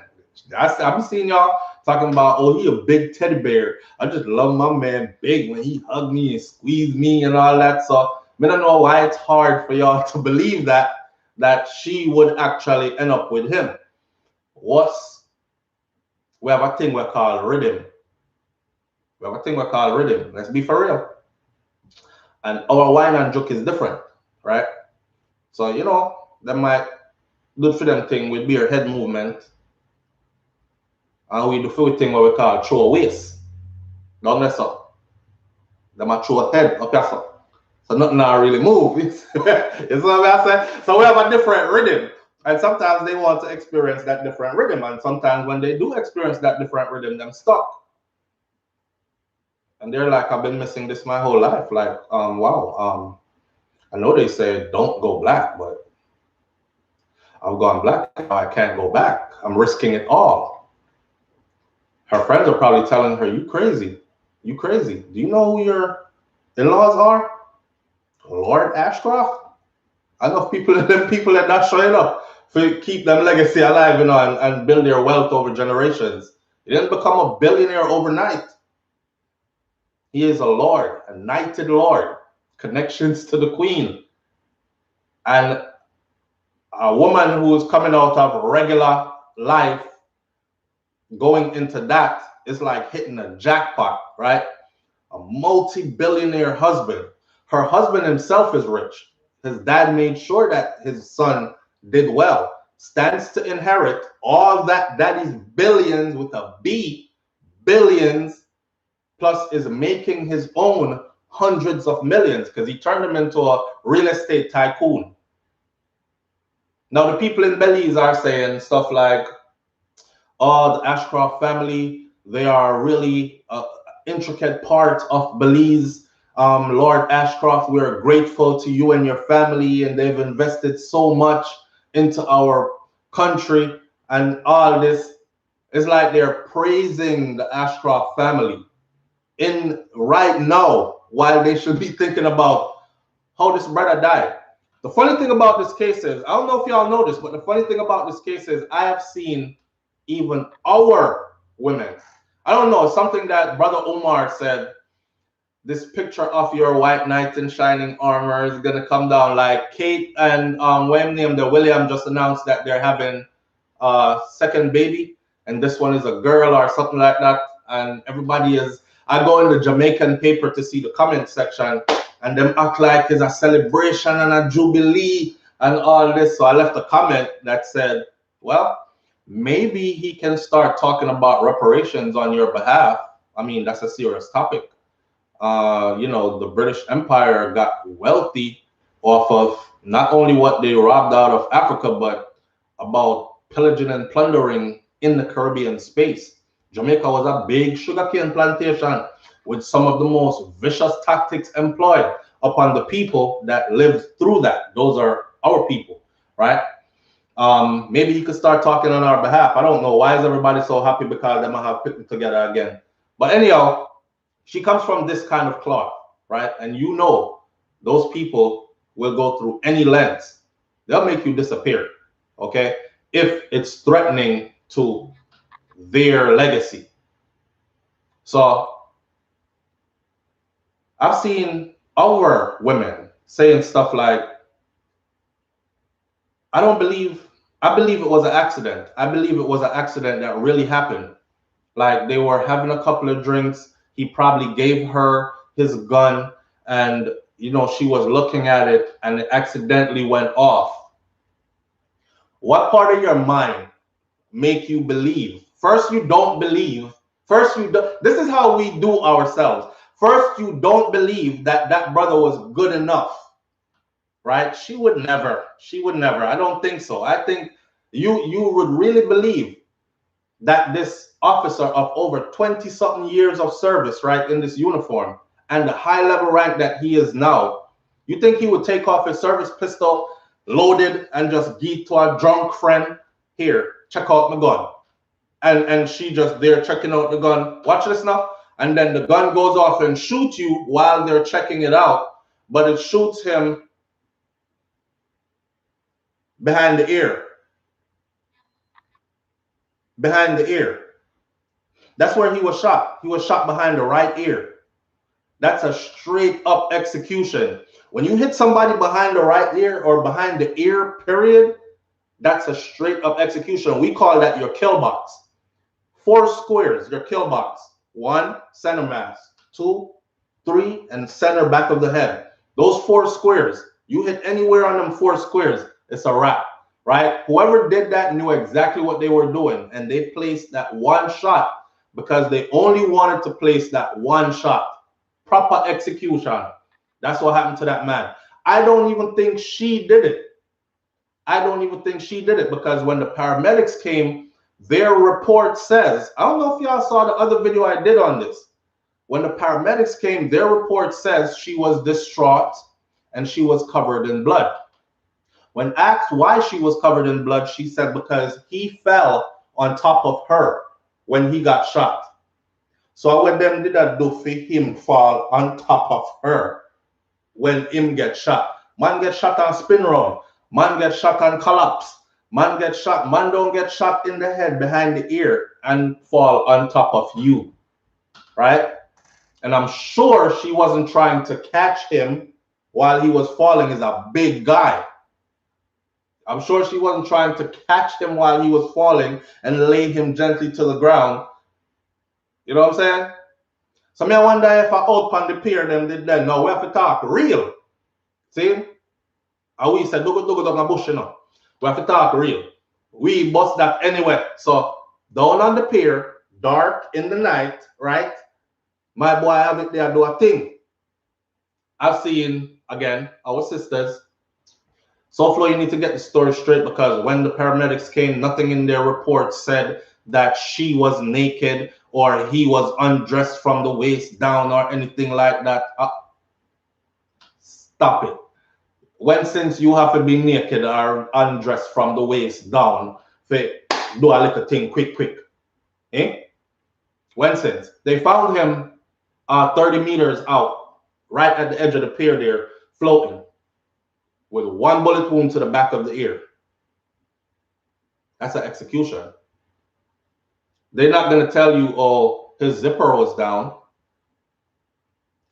I'm seeing y'all talking about, oh, he a big teddy bear. I just love my man big when he hug me and squeeze me and all that. So I don't know why it's hard for y'all to believe that she would actually end up with him. We have a thing we call rhythm. Let's be for real. And our wine and joke is different, right? So, you know, they might do for them thing with beer head movement. And we do for thing what we call throw a waist. Don't mess up. They might throw a head up here. So nothing now really move. It's what I say. So we have a different rhythm. And sometimes they want to experience that different rhythm. And sometimes when they do experience that different rhythm, them stuck. And they're like, I've been missing this my whole life. Like, wow. I know they say don't go black, but I've gone black. Now I can't go back. I'm risking it all. Her friends are probably telling her, you crazy. You crazy. Do you know who your in-laws are? Lord Ashcroft? I know people that not showing up to keep them legacy alive, you know, and build their wealth over generations. He didn't become a billionaire overnight. He is a lord, a knighted lord, connections to the queen. And a woman who is coming out of regular life, going into that, is like hitting a jackpot, right? A multi-billionaire husband. Her husband himself is rich. His dad made sure that his son did well. Stands to inherit all that daddy's billions with a B, billions, plus is making his own hundreds of millions because he turned him into a real estate tycoon. Now the people in Belize are saying stuff like, oh, the Ashcroft family, they are really an intricate part of Belize. Lord Ashcroft, we're grateful to you and your family, and they've invested so much into our country and all this. It's like they're praising the Ashcroft family in right now, while they should be thinking about how this brother died. The funny thing about this case is, I don't know if y'all know this, but the funny thing about this case is I have seen even our women. I don't know, something that Brother Omar said, this picture of your white knight in shining armor is gonna come down. Like Kate and William just announced that they're having a second baby, and this one is a girl or something like that. And everybody is, I go in the Jamaican paper to see the comment section, and them act like it's a celebration and a jubilee and all this. So I left a comment that said, well, maybe he can start talking about reparations on your behalf. I mean, that's a serious topic. You know, the British Empire got wealthy off of not only what they robbed out of Africa, but about pillaging and plundering in the Caribbean space. Jamaica was a big sugarcane plantation with some of the most vicious tactics employed upon the people that lived through that. Those are our people, right? Maybe he could start talking on our behalf. I don't know. Why is everybody so happy because they might have put it together again? But anyhow, she comes from this kind of cloth, right? And you know, those people will go through any lengths. They'll make you disappear, okay? If it's threatening to their legacy. So I've seen our women saying stuff like, I believe it was an accident. I believe it was an accident that really happened. Like they were having a couple of drinks. He probably gave her his gun and, you know, she was looking at it and it accidentally went off. What part of your mind make you believe? First, you don't believe. First, you do. This is how we do ourselves. First, you don't believe that that brother was good enough, right? She would never. I don't think so. I think you would really believe that this officer of over 20-something years of service, right, in this uniform, and the high level rank that he is now, you think he would take off his service pistol, loaded, and just give to a drunk friend, here, check out my gun. and she just there checking out the gun. Watch this now. And then the gun goes off and shoots you while they're checking it out, but it shoots him behind the ear. Behind the ear. That's where he was shot. He was shot behind the right ear. That's a straight up execution. When you hit somebody behind the right ear or behind the ear, period, that's a straight up execution. We call that your kill box. 4 squares, your kill box. 1, center mass. 2, 3, and center back of the head. Those 4 squares, you hit anywhere on them 4 squares, it's a wrap, right? Whoever did that knew exactly what they were doing, and they placed that one shot because they only wanted to place that one shot. Proper execution. That's what happened to that man. I don't even think she did it. I don't even think she did it, because when the paramedics came, their report says, I don't know if y'all saw the other video I did on this. When the paramedics came, their report says she was distraught and she was covered in blood. When asked why she was covered in blood, she said because he fell on top of her when he got shot. So what them did that do for him fall on top of her when him get shot. Man get shot on spin round. Man get shot on collapse. Man get shot. Man don't get shot in the head behind the ear and fall on top of you, right? And I'm sure she wasn't trying to catch him while he was falling. He's a big guy. I'm sure she wasn't trying to catch him while he was falling and lay him gently to the ground. You know what I'm saying? So me I wonder if I out on the pier them did that. No, we have to talk real. See? And we said, do down a bush, you know. We have to talk real. We bust that anyway. So down on the pier, dark in the night, right? My boy have it there do a thing. I've seen, again, our sisters. SouFlo, you need to get the story straight, because when the paramedics came, nothing in their report said that she was naked or he was undressed from the waist down or anything like that. Stop it. When since you have to be naked or undressed from the waist down, do a little thing quick. Eh? When since they found him 30 meters out, right at the edge of the pier there, floating, with 1 bullet wound to the back of the ear. That's an execution. They're not going to tell you, oh, his zipper was down,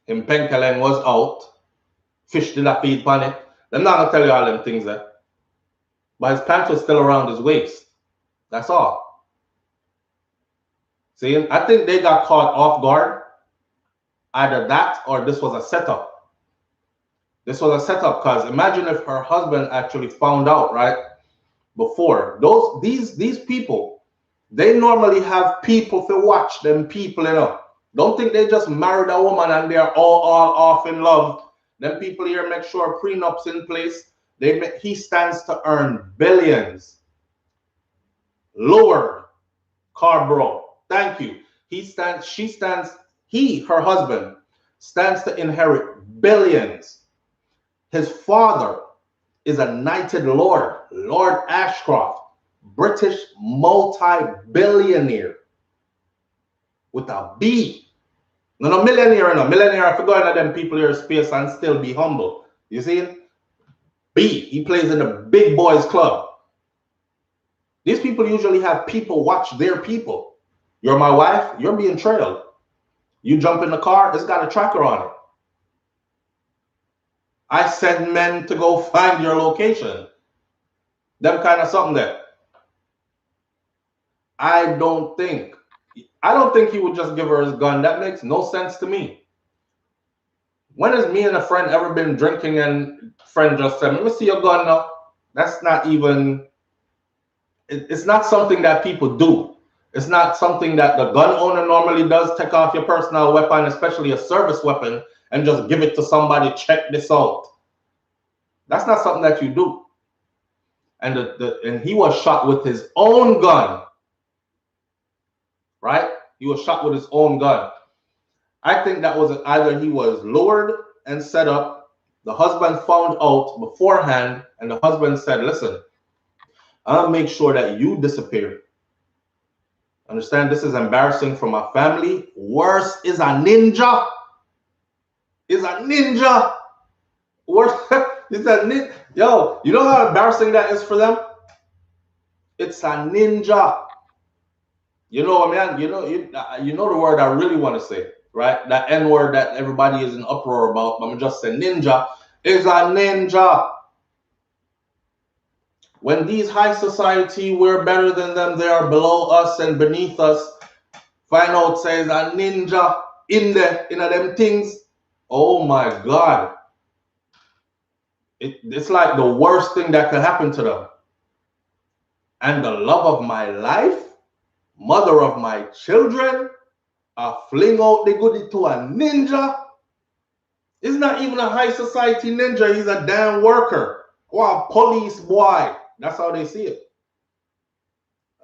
him penkelen was out, fish did a feed on it. They're not going to tell you all them things there. But his pants was still around his waist. That's all. See, I think they got caught off guard. Either that or this was a setup. This was a setup, because imagine if her husband actually found out, right? Before. These people, they normally have people to watch them people, you know. Don't think they just married a woman and they're all off in love. Them people here make sure prenups in place. He stands to earn billions. Lower Carbro. Thank you. Her husband stands to inherit billions. His father is a knighted lord, Lord Ashcroft, British multi-billionaire with a B. No, millionaire, no. Millionaire, I forgot that them people here space and still be humble. You see? B, he plays in the big boys club. These people usually have people watch their people. You're my wife, you're being trailed. You jump in the car, it's got a tracker on it. I send men to go find your location. Them kind of something there. I don't think he would just give her his gun. That makes no sense to me. When has me and a friend ever been drinking and friend just said, let me see your gun now? That's not even, it's not something that people do. It's not something that the gun owner normally does, take off your personal weapon, especially a service weapon, and just give it to somebody, check this out. That's not something that you do. And and he was shot with his own gun. Right? He was shot with his own gun. I think that was either he was lured and set up, the husband found out beforehand, and the husband said, listen, I'll make sure that you disappear. Understand? This is embarrassing for my family. Worse is a ninja. Is a ninja. Worse is a ninja. Yo, you know how embarrassing that is for them? It's a ninja. You know what I mean? You know the word I really want to say, right? That N word that everybody is in uproar about. I'm just say ninja is a ninja. When these high society, we're better than them, they are below us and beneath us. Find out says a ninja in them things. Oh my God. It's like the worst thing that could happen to them. And the love of my life, mother of my children, I fling out the goodie to a ninja. He's not even a high society ninja. He's a damn worker. Wow, police boy. That's how they see it.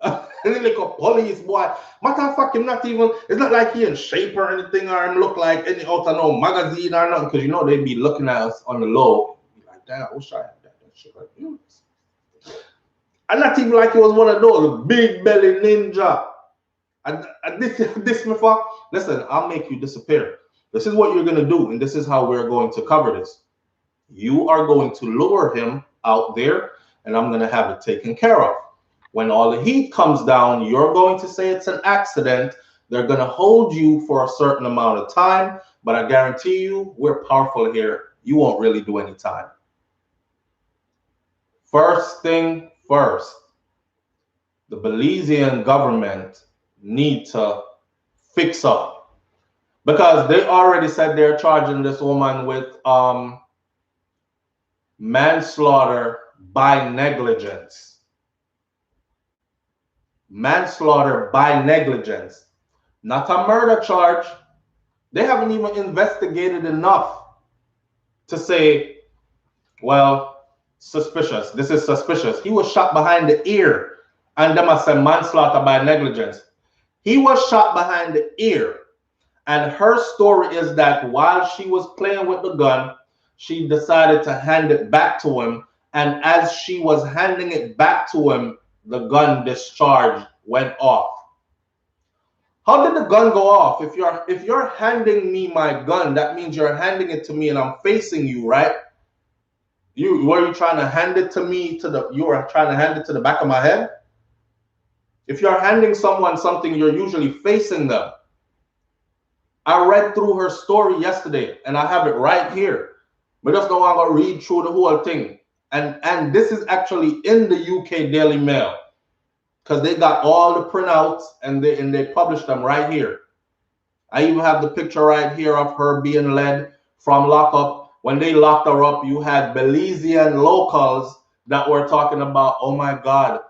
He's like a police boy. Matter of fact, him not even, it's not like he in shape or anything, or him look like any out of no magazine or nothing, because you know they be looking at us on the low. Be like, damn, I wish I had that shit like you. And not even like he was one of those big belly ninja. And this before, listen, I'll make you disappear. This is what you're going to do, and this is how we're going to cover this. You are going to lure him out there, and I'm going to have it taken care of. When all the heat comes down, you're going to say it's an accident. They're going to hold you for a certain amount of time, but I guarantee you, we're powerful here. You won't really do any time. First thing first, the Belizean government need to fix up, because they already said they're charging this woman with manslaughter by negligence. Manslaughter by negligence, not a murder charge. They haven't even investigated enough to say, well, suspicious. This is suspicious. He was shot behind the ear, and them must say manslaughter by negligence. He was shot behind the ear, and her story is that while she was playing with the gun, she decided to hand it back to him, and as she was handing it back to him, the gun discharge went off. How did the gun go off? If you're handing me my gun, that means you're handing it to me and I'm facing you, right? Were you trying to hand it to me you were trying to hand it to the back of my head? If you're handing someone something, you're usually facing them. I read through her story yesterday and I have it right here. We just don't want to read through the whole thing. And this is actually in the UK Daily Mail, because they got all the printouts and they published them right here. I even have the picture right here of her being led from lockup. When they locked her up, you had Belizean locals that were talking about, oh my God,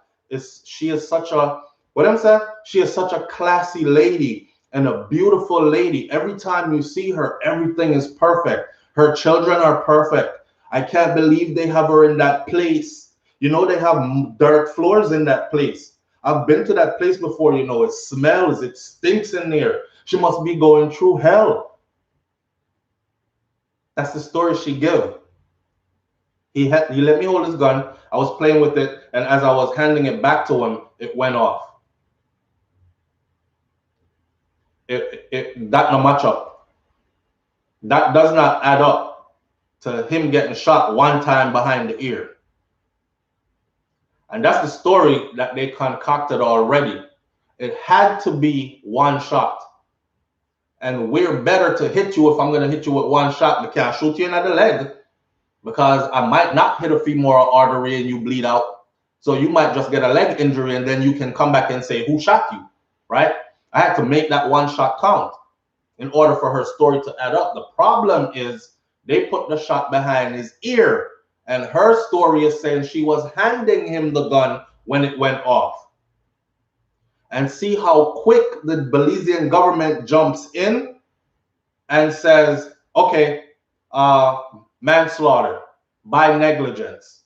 she is such a, what I'm saying? She is such a classy lady and a beautiful lady. Every time you see her, everything is perfect. Her children are perfect. I can't believe they have her in that place. You know, they have dirt floors in that place. I've been to that place before, you know, it smells, it stinks in there. She must be going through hell. That's the story she gave. He let me hold his gun. I was playing with it, and as I was handing it back to him, it went off. That no match up. That does not add up to him getting shot one time behind the ear. And that's the story that they concocted already. It had to be one shot. And we're better to hit you if I'm going to hit you with one shot. I can't shoot you in the leg, because I might not hit a femoral artery and you bleed out. So you might just get a leg injury, and then you can come back and say, who shot you, right? I had to make that one shot count in order for her story to add up. The problem is they put the shot behind his ear, and her story is saying she was handing him the gun when it went off. And see how quick the Belizean government jumps in and says, okay, manslaughter by negligence.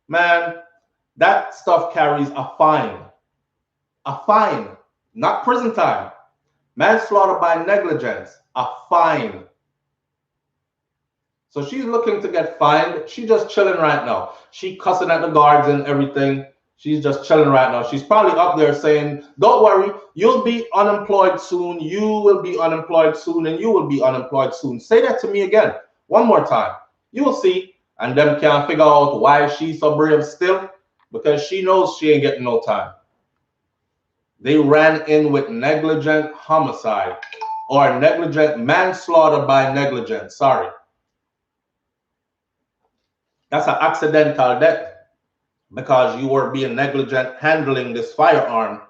Man, that stuff carries a fine. A fine, not prison time. Manslaughter by negligence, a fine. So she's looking to get fined. She's just chilling right now. She cussing at the guards and everything. She's just chilling right now. She's probably up there saying, don't worry, you'll be unemployed soon. You will be unemployed soon, and you will be unemployed soon. Say that to me again. One more time. You will see. And them can't figure out why she's so brave still, because she knows she ain't getting no time. They ran in with negligent homicide or negligent manslaughter by negligence. Sorry. That's an accidental death because you were being negligent handling this firearm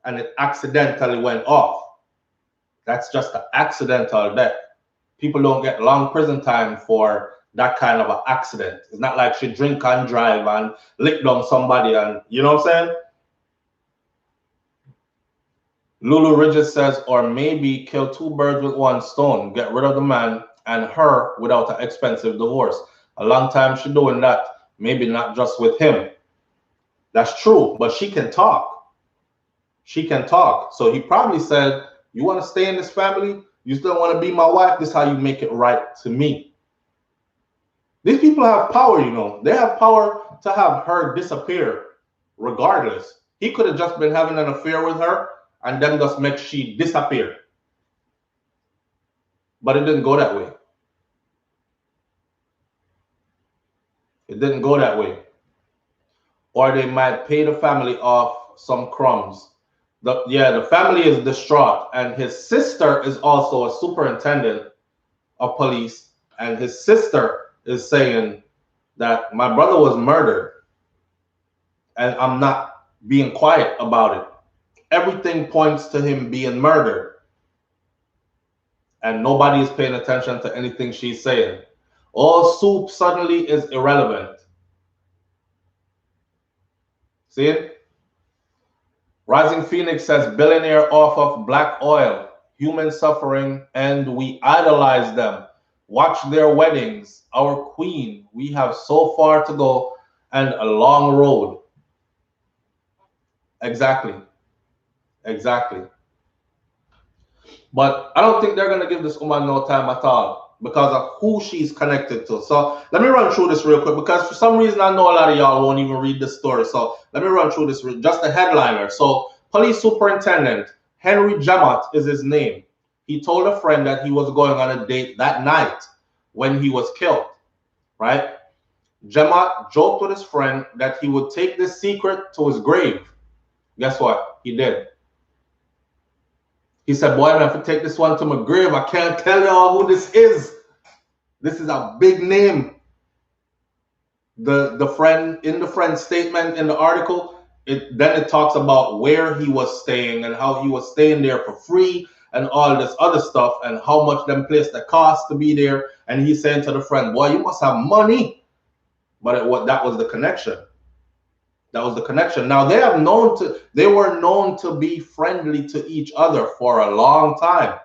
and it accidentally went off. That's just an accidental death. People don't get long prison time for that kind of an accident. It's not like she drink and drive and lick down somebody and, you know what I'm saying? Lulu Ridges says, or maybe kill two birds with one stone. Get rid of the man and her without an expensive divorce. A long time she doing that. Maybe not just with him. That's true, but she can talk. She can talk. So he probably said, you want to stay in this family? You still want to be my wife? This is how you make it right to me. These people have power, you know. They have power to have her disappear regardless. He could have just been having an affair with her and then just make she disappear. But it didn't go that way. It didn't go that way. Or they might pay the family off some crumbs. The family is distraught, and his sister is also a superintendent of police, and his sister is saying that my brother was murdered, and I'm not being quiet about it. Everything points to him being murdered, and nobody is paying attention to anything she's saying. All soup suddenly is irrelevant. See it? Rising Phoenix says, billionaire off of black oil, human suffering, and we idolize them. Watch their weddings. Our queen. We have so far to go and a long road. Exactly. Exactly. But I don't think they're going to give this woman no time at all because of who she's connected to. So let me run through this real quick because for some reason I know a lot of y'all won't even read this story. So let me run through this, just the headliner. So police superintendent Henry Jamot is his name. He told a friend that he was going on a date that night when he was killed, right? Jamot joked with his friend that he would take this secret to his grave. Guess what? He did. He said, boy, I have to take this one to my grave. I can't tell y'all who this is. This is a big name. The friend, in the friend statement in the article, then it talks about where he was staying and how he was staying there for free and all this other stuff and how much them place the cost to be there. And he's saying to the friend, boy, you must have money. But that was the connection. That was the connection. Now they were known to be friendly to each other for a long time,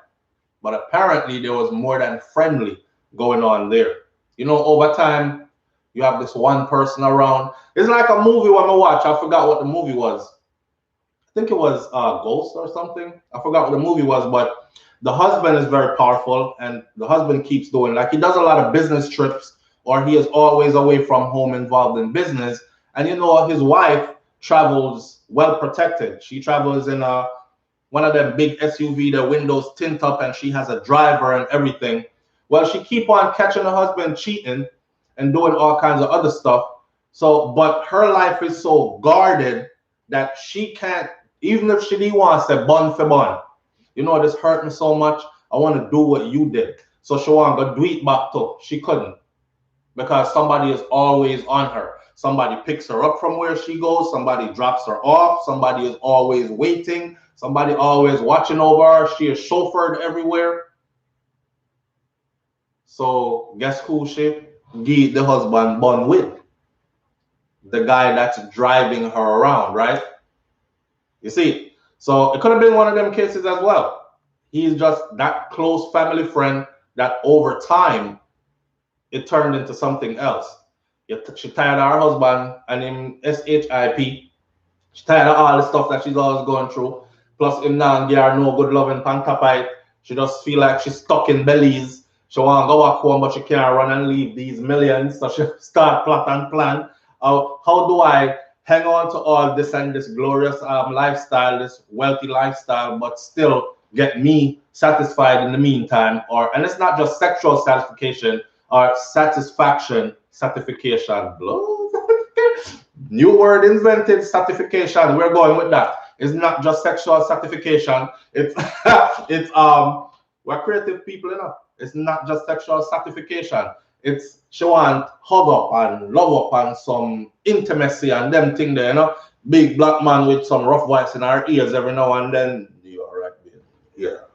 but apparently there was more than friendly going on there. You know, over time, you have this one person around. It's like a movie when I watch. I forgot what the movie was. I think it was Ghost or something. I forgot what the movie was, but the husband is very powerful, and the husband keeps doing, like, he does a lot of business trips, or he is always away from home involved in business. And you know, his wife travels well protected. She travels in one of them big SUV, the windows tint up, and she has a driver and everything. Well, she keep on catching her husband cheating and doing all kinds of other stuff. So, but her life is so guarded that she can't, even if she wants to bun for bun. You know, this hurt me so much. I want to do what you did. So she want to do it back too. She couldn't because somebody is always on her. Somebody picks her up from where she goes. Somebody drops her off. Somebody is always waiting. Somebody always watching over her. She is chauffeured everywhere. So guess who she give the husband bun with? The guy that's driving her around, right? You see? So it could have been one of them cases as well. He's just that close family friend that over time, it turned into something else. She tired of her husband and him SHIP. She tired of all the stuff that she's always going through. Plus, him now give her no good loving pan top of it. She just feel like she's stuck in Belize. She want to go back home, but she can't run and leave these millions. So she start plot and plan. How do I hang on to all this and this glorious lifestyle, this wealthy lifestyle, but still get me satisfied in the meantime. And it's not just sexual satisfaction or satisfaction, certification. New word invented, certification. We're going with that. It's not just sexual certification. It's we're creative people enough. It's not just sexual certification. It's she want hug up and love up and some intimacy and them thing there, you know. Big black man with some rough voice in our ears every now and then. You all right, baby? Yeah.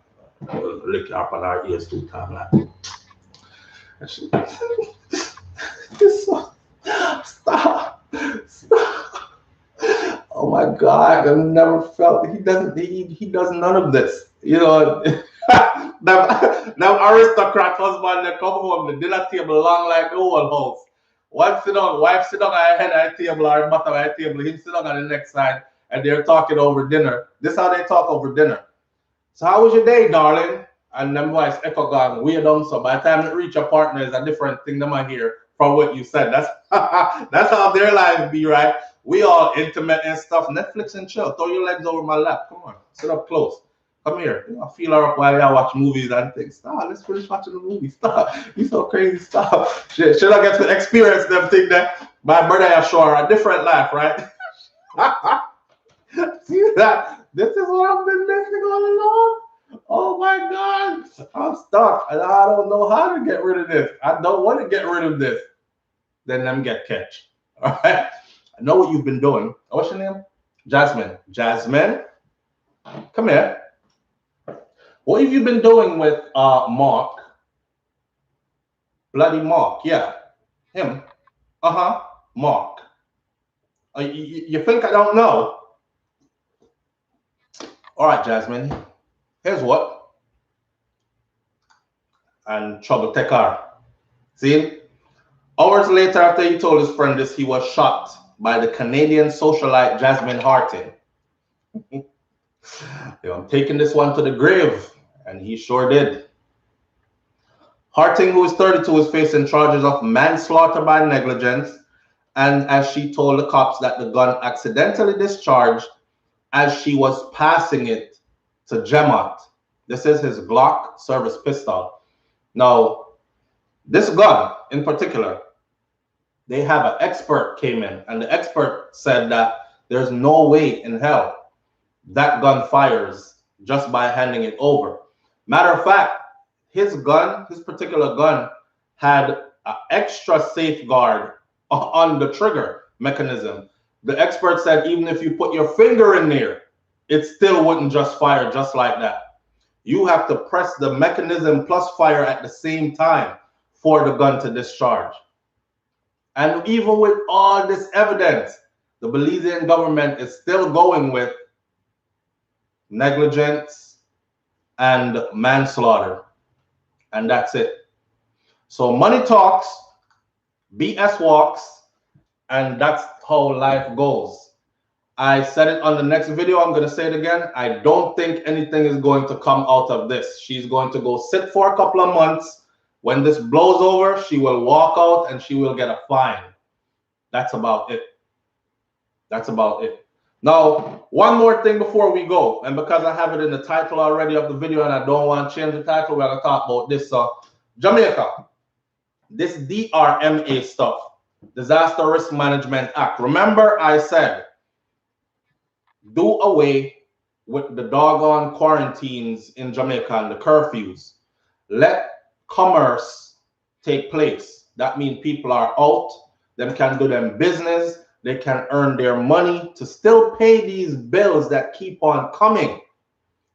We'll lick up on our ears 2 times like. Stop. Oh my God! I've never felt he does none of this. You know, now aristocrat husband they come home, the dinner table long like the whole house. Wife sit down at head of the table or bottom of the table, him sit down on the next side, and they're talking over dinner. This is how they talk over dinner. So how was your day, darling? And them voice echo gone way down. So by the time it reach your partner, is a different thing they might hear from what you said. That's that's how their lives be, right? We all intimate and stuff. Netflix and chill. Throw your legs over my lap. Come on, sit up close. Come here. You know, feel her up while y'all watch movies and things. Stop. Let's finish watching the movie. Stop. You so crazy. Stop. Should I get to experience them thing that my brother has shown her a different life, right? See that? This is what I've been missing all along. Oh my God, I'm stuck and I don't know how to get rid of this. I don't want to get rid of this. Then them get catch. All right. I know what you've been doing. What's your name? Jasmine. Jasmine, come here. What have you been doing with Mark? Bloody Mark. Yeah, him. Mark. You think I don't know? All right, Jasmine. Here's what. And trouble take her. See? Hours later, after he told his friend this, he was shot by the Canadian socialite Jasmine Hartin. I'm taking this one to the grave, and he sure did. Hartin, who is 32, is facing charges of manslaughter by negligence, and as she told the cops that the gun accidentally discharged as she was passing it to Gemot. This is his Glock service pistol. Now, this gun in particular, they have an expert came in, and the expert said that there's no way in hell that gun fires just by handing it over. Matter of fact, his gun, his particular gun, had an extra safeguard on the trigger mechanism. The expert said even if you put your finger in there, it still wouldn't just fire just like that. You have to press the mechanism plus fire at the same time for the gun to discharge. And even with all this evidence, the Belizean government is still going with negligence and manslaughter. And that's it. So money talks, BS walks, and that's how life goes. I said it on the next video. I'm going to say it again. I don't think anything is going to come out of this. She's going to go sit for a couple of months. When this blows over, she will walk out and she will get a fine. That's about it. That's about it. Now, one more thing before we go. And because I have it in the title already of the video and I don't want to change the title, we're going to talk about this. Jamaica, this DRMA stuff, Disaster Risk Management Act. Remember I said, do away with the doggone quarantines in Jamaica and the curfews. Let commerce take place. That means people are out, them can do them business, they can earn their money to still pay these bills that keep on coming,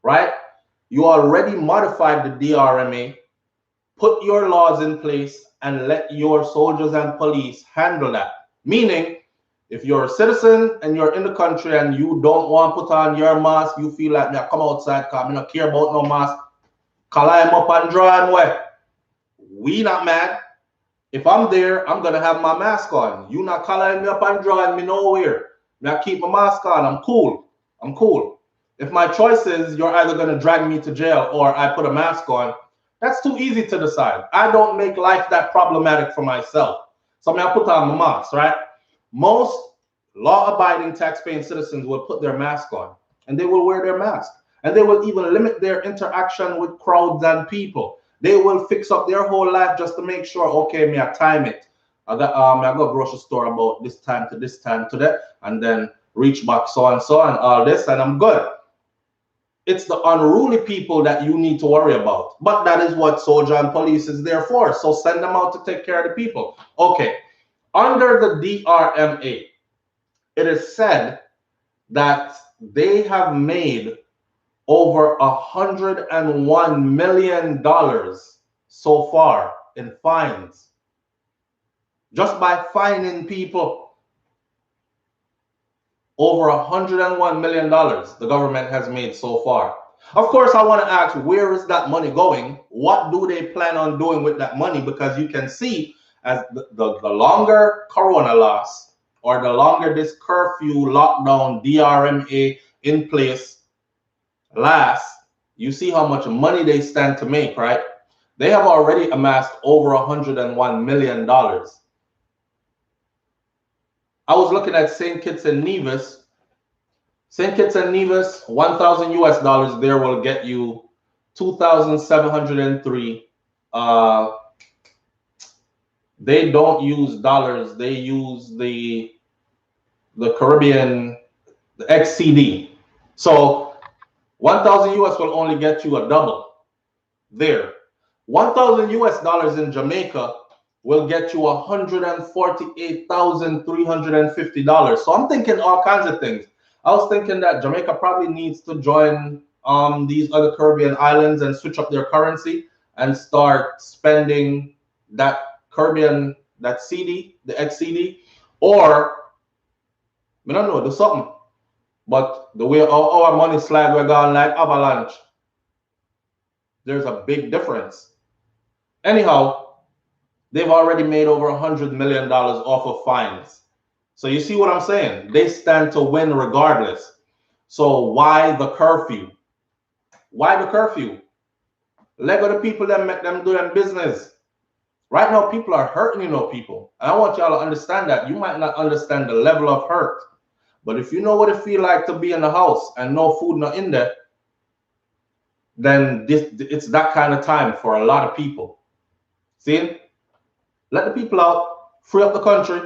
right? You already modified the DRMA, put your laws in place and let your soldiers and police handle that. Meaning, if you're a citizen and you're in the country and you don't want to put on your mask, you feel like, me come outside because I don't care about no mask, climb up and draw and wet. We not mad. If I'm there, I'm going to have my mask on. You not calling me up and drawing me nowhere. Me I keep my mask on. I'm cool. I'm cool. If my choice is you're either going to drag me to jail or I put a mask on, that's too easy to decide. I don't make life that problematic for myself. So I put on my mask, right? Most law-abiding, tax-paying citizens will put their mask on, and they will wear their mask, and they will even limit their interaction with crowds and people. They will fix up their whole life just to make sure, okay, me I time it. I go grocery store about this time to this time to that, and then reach back so and all this, and I'm good. It's the unruly people that you need to worry about. But that is what soldier and police is there for. So send them out to take care of the people. Okay. Under the DRMA, it is said that they have made over $101 million so far in fines. Just by fining people. Over $101 million the government has made so far. Of course, I want to ask, where is that money going? What do they plan on doing with that money? Because you can see as the longer Corona lasts, or the longer this curfew, lockdown, DRMA in place lasts, you see how much money they stand to make, right? They have already amassed over $101 million. I was looking at St. Kitts and Nevis. St. Kitts and Nevis, $1,000 US there will get you 2,703. They don't use dollars. They use the Caribbean, the XCD. So 1,000 US will only get you a double there. 1,000 US in Jamaica will get you $148,350. So I'm thinking all kinds of things. I was thinking that Jamaica probably needs to join these other Caribbean islands and switch up their currency and start spending that Caribbean, that CD, the XCD, or I don't know, do something. But the way our money slide, we're going like avalanche. There's a big difference. Anyhow, they've already made over $100 million off of fines. So you see what I'm saying? They stand to win regardless. So why the curfew? Why the curfew? Let go the people that make them do their business. Right now, people are hurting, people. And I want y'all to understand that. You might not understand the level of hurt. But if you know what it feels like to be in the house and no food not in there, then it's that kind of time for a lot of people. See? Let the people out, free up the country.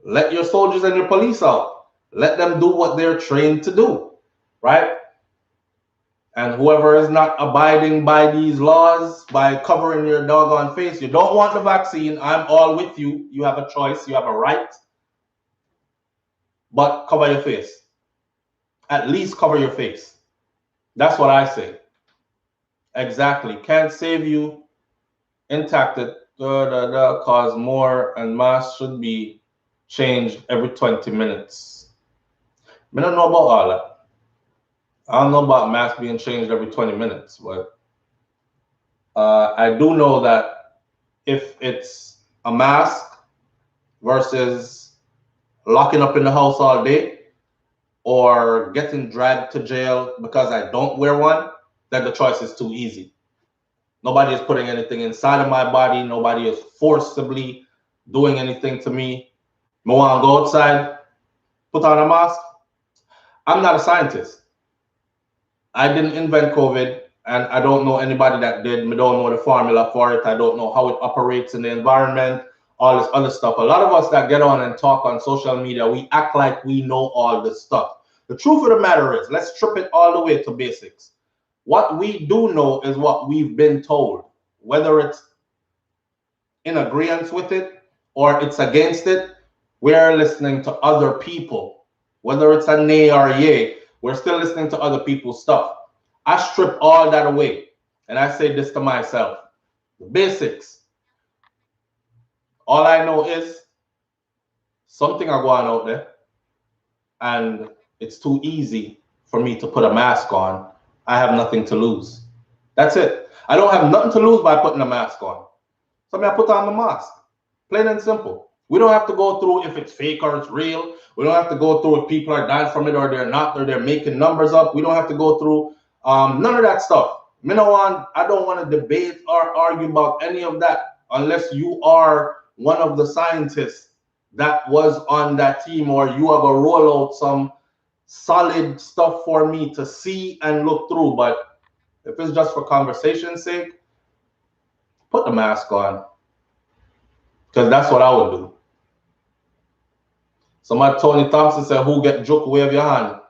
Let your soldiers and your police out. Let them do what they're trained to do, right? And whoever is not abiding by these laws, by covering your doggone face, you don't want the vaccine, I'm all with you. You have a choice, you have a right. But cover your face. At least cover your face. That's what I say. Exactly. Can't save you intact. Cause more and mass should be changed every 20 minutes. I don't know about all that. I don't know about mask being changed every 20 minutes, but I do know that if it's a mask versus locking up in the house all day or getting dragged to jail because I don't wear one, then the choice is too easy. Nobody is putting anything inside of my body. Nobody is forcibly doing anything to me. I want to go outside, put on a mask. I'm not a scientist. I didn't invent COVID, and I don't know anybody that did. I don't know the formula for it. I don't know how it operates in the environment, all this other stuff. A lot of us that get on and talk on social media, we act like we know all this stuff. The truth of the matter is, let's strip it all the way to basics. What we do know is what we've been told, whether it's in agreement with it or it's against it. We're listening to other people, whether it's a nay or a yay. We're still listening to other people's stuff. I strip all that away, and I say this to myself: the basics. All I know is something are going out there, and it's too easy for me to put a mask on. I have nothing to lose. That's it. I don't have nothing to lose by putting a mask on. So I put on the mask. Plain and simple. We don't have to go through if it's fake or it's real. We don't have to go through if people are dying from it or they're not, or they're making numbers up. We don't have to go through none of that stuff. I don't want to debate or argue about any of that unless you are one of the scientists that was on that team, or you are gonna roll out some solid stuff for me to see and look through. But if it's just for conversation's sake, put the mask on, because that's what I would do. Somebody, Tony Thompson said, who get juke, wave your hand.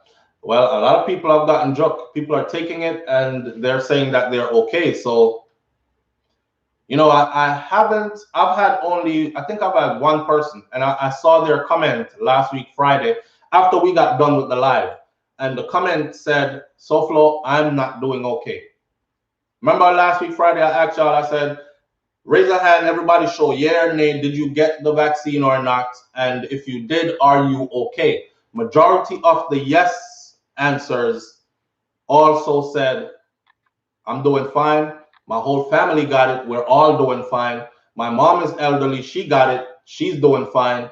Well, a lot of people have gotten juke. People are taking it and they're saying that they're okay. So, you know, I've had only, I think I've had one person, and I saw their comment last week, Friday, after we got done with the live. And the comment said, SouFlo, I'm not doing okay. Remember last week, Friday, I asked y'all, I said, raise a hand, everybody show yeah or nay, did you get the vaccine or not? And if you did, are you okay? Majority of the yes answers also said, I'm doing fine. My whole family got it. We're all doing fine. My mom is elderly. She got it. She's doing fine.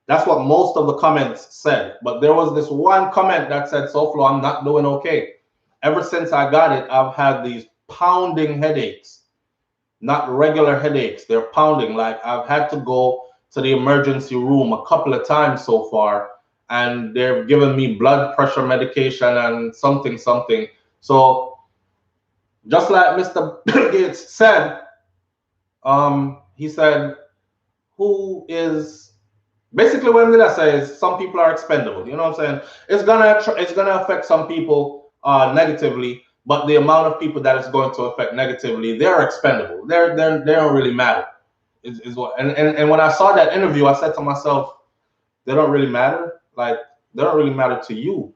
That's what most of the comments said. But there was this one comment that said, SouFlo, I'm not doing okay. Ever since I got it, I've had these pounding headaches. Not regular headaches. They're pounding. Like I've had to go to the emergency room a couple of times so far, and they've given me blood pressure medication and something. So just like Mr. Bill Gates said, he said, who is basically what I'm gonna say is some people are expendable. You know what I'm saying? It's gonna affect some people negatively. But the amount of people that it's going to affect negatively, they're expendable. They don't really matter. Is what and when I saw that interview, I said to myself, they don't really matter. Like they don't really matter to you.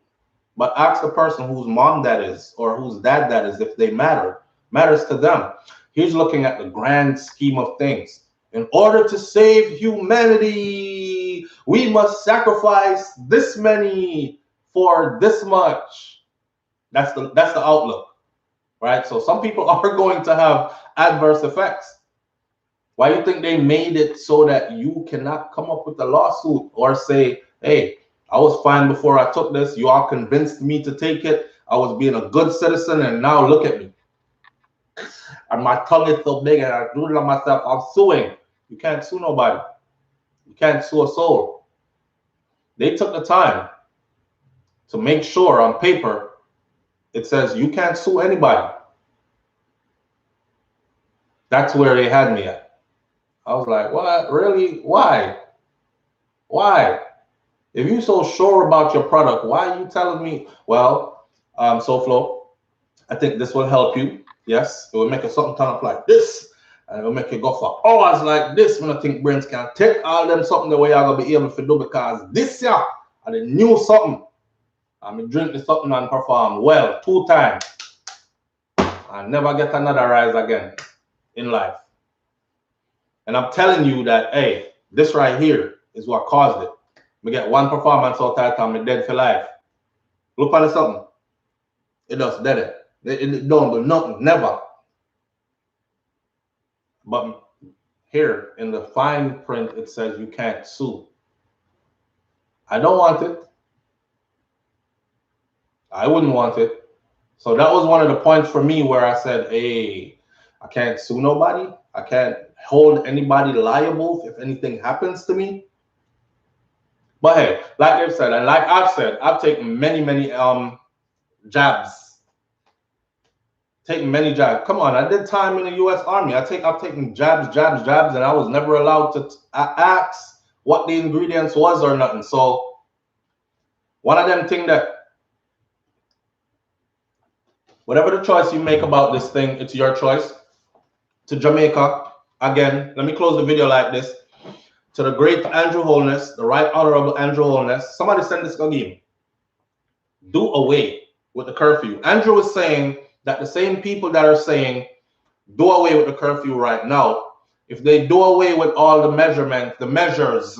But ask the person whose mom that is or whose dad that is if they matter. Matters to them. He's looking at the grand scheme of things. In order to save humanity, we must sacrifice this many for this much. That's the outlook, right? So some people are going to have adverse effects. Why do you think they made it so that you cannot come up with a lawsuit or say, hey, I was fine before I took this. You all convinced me to take it. I was being a good citizen, and now look at me. And my tongue is so big, and I do it on myself. I'm suing. You can't sue nobody. You can't sue a soul. They took the time to make sure on paper it says you can't sue anybody. That's where they had me at. I was like, what? Really? Why? Why? If you're so sure about your product, why are you telling me, well, SouFlo, I think this will help you. Yes, it will make it something turn up like this. And it will make you go for hours like this when I think brains can take all them something the way I'm going to be able to do, because this year, I knew something. I'm drinking something and perform well 2 times. I never get another rise again in life. And I'm telling you that, hey, this right here is what caused it. We get one performance out that time, I'm dead for life. Look at something. It does dead. It don't do nothing, never. But here in the fine print, it says you can't sue. I don't want it. I wouldn't want it. So that was one of the points for me where I said, hey, I can't sue nobody. I can't hold anybody liable if anything happens to me. But hey, like they've said, and like I've said, I've taken many jabs. Taking many jabs. Come on, I did time in the U.S. Army. I've taken jabs, and I was never allowed to ask what the ingredients was or nothing. So one of them thing that whatever the choice you make about this thing, it's your choice. To Jamaica, again, let me close the video like this. To the great Andrew Holness, the Right Honorable Andrew Holness, somebody send this again. Do away with the curfew. Andrew was saying that the same people that are saying do away with the curfew right now, if they do away with all the measurements, the measures,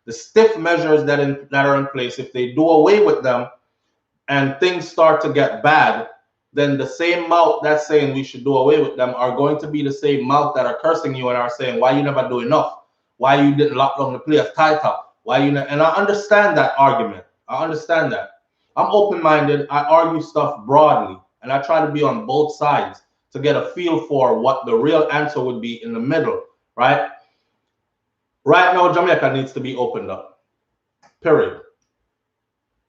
the stiff measures that are in place, if they do away with them and things start to get bad, then the same mouth that's saying we should do away with them are going to be the same mouth that are cursing you and are saying, why you never do enough? Why you didn't lock down the place tighter? Why you not? And I understand that argument. I understand that. I'm open-minded. I argue stuff broadly, and I try to be on both sides to get a feel for what the real answer would be in the middle, right? Right now, Jamaica needs to be opened up. Period.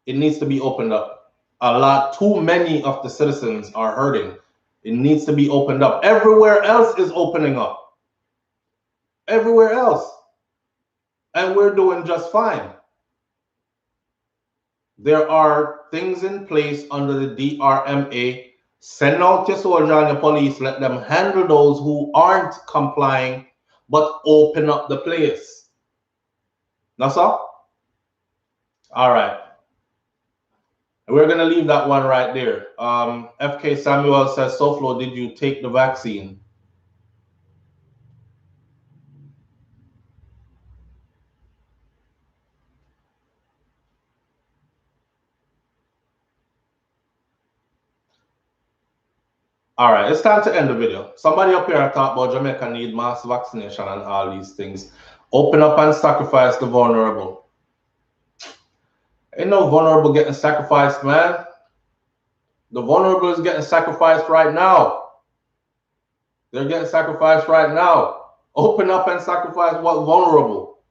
It needs to be opened up. A lot, too many of the citizens are hurting. It needs to be opened up. Everywhere else is opening up. Everywhere else. And we're doing just fine. There are things in place under the DRMA. Send out your soldier and your police. Let them handle those who aren't complying, but open up the place. That's all? All right. We're going to leave that one right there. FK Samuel says, SouFlo, did you take the vaccine? All right, it's time to end the video. Somebody up here talk about Jamaica need mass vaccination and all these things. Open up and sacrifice the vulnerable. Ain't no vulnerable getting sacrificed, man. The vulnerable is getting sacrificed right now. They're getting sacrificed right now. Open up and sacrifice what vulnerable.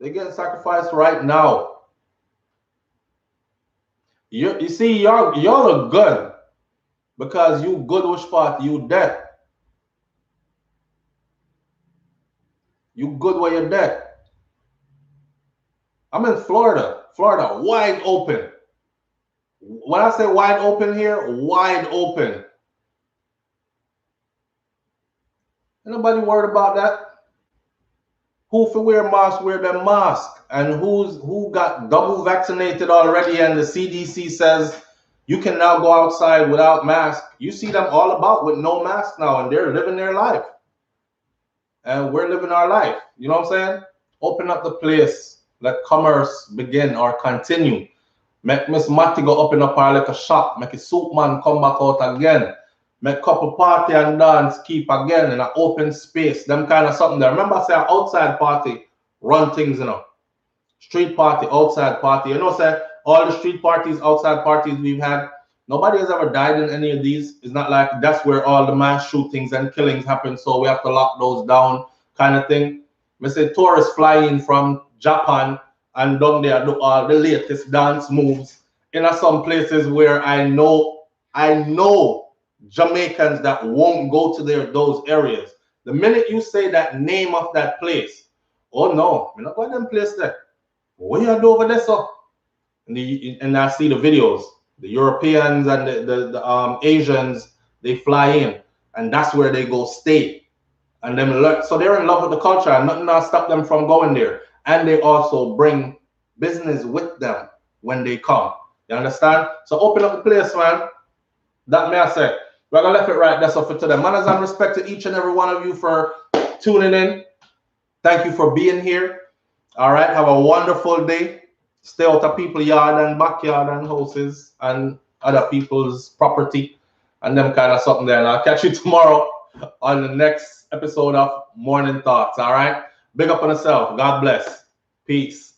They're getting sacrificed right now. You see, y'all look good because you good which part you dead. You good where you're dead. I'm in Florida. Florida, wide open. When I say wide open here, wide open. Anybody worried about that? Who for wear mask, wear them mask. And who got double vaccinated already, and the CDC says you can now go outside without mask. You see them all about with no mask now, and they're living their life. And we're living our life. You know what I'm saying? Open up the place. Let commerce begin or continue. Make Miss Matty go open up her like a shop. Make a soup man come back out again. Make couple party and dance keep again in an open space. Them kind of something there. Remember I say outside party run things, you know. Street party, outside party. You know, say all the street parties, outside parties we've had, nobody has ever died in any of these. It's not like that's where all the mass shootings and killings happen, so we have to lock those down kind of thing. I say tourists fly in from Japan and down there do all the latest dance moves in some places where I know Jamaicans that won't go to those areas. The minute you say that name of that place, oh no, we're not going to them place there. What you do over there, so? And I see the videos. The Europeans and the Asians, they fly in, and that's where they go stay. And them so they're in love with the culture, and nothing will stop them from going there. And they also bring business with them when they come. You understand? So open up the place, man. That may I say. We're gonna left it right. That's all for today. Manners and respect to each and every one of you for tuning in. Thank you for being here. All right. Have a wonderful day. Stay out of people's yard and backyard and houses and other people's property and them kind of something there. And I'll catch you tomorrow on the next episode of Morning Thoughts. All right. Big up on yourself. God bless. Peace.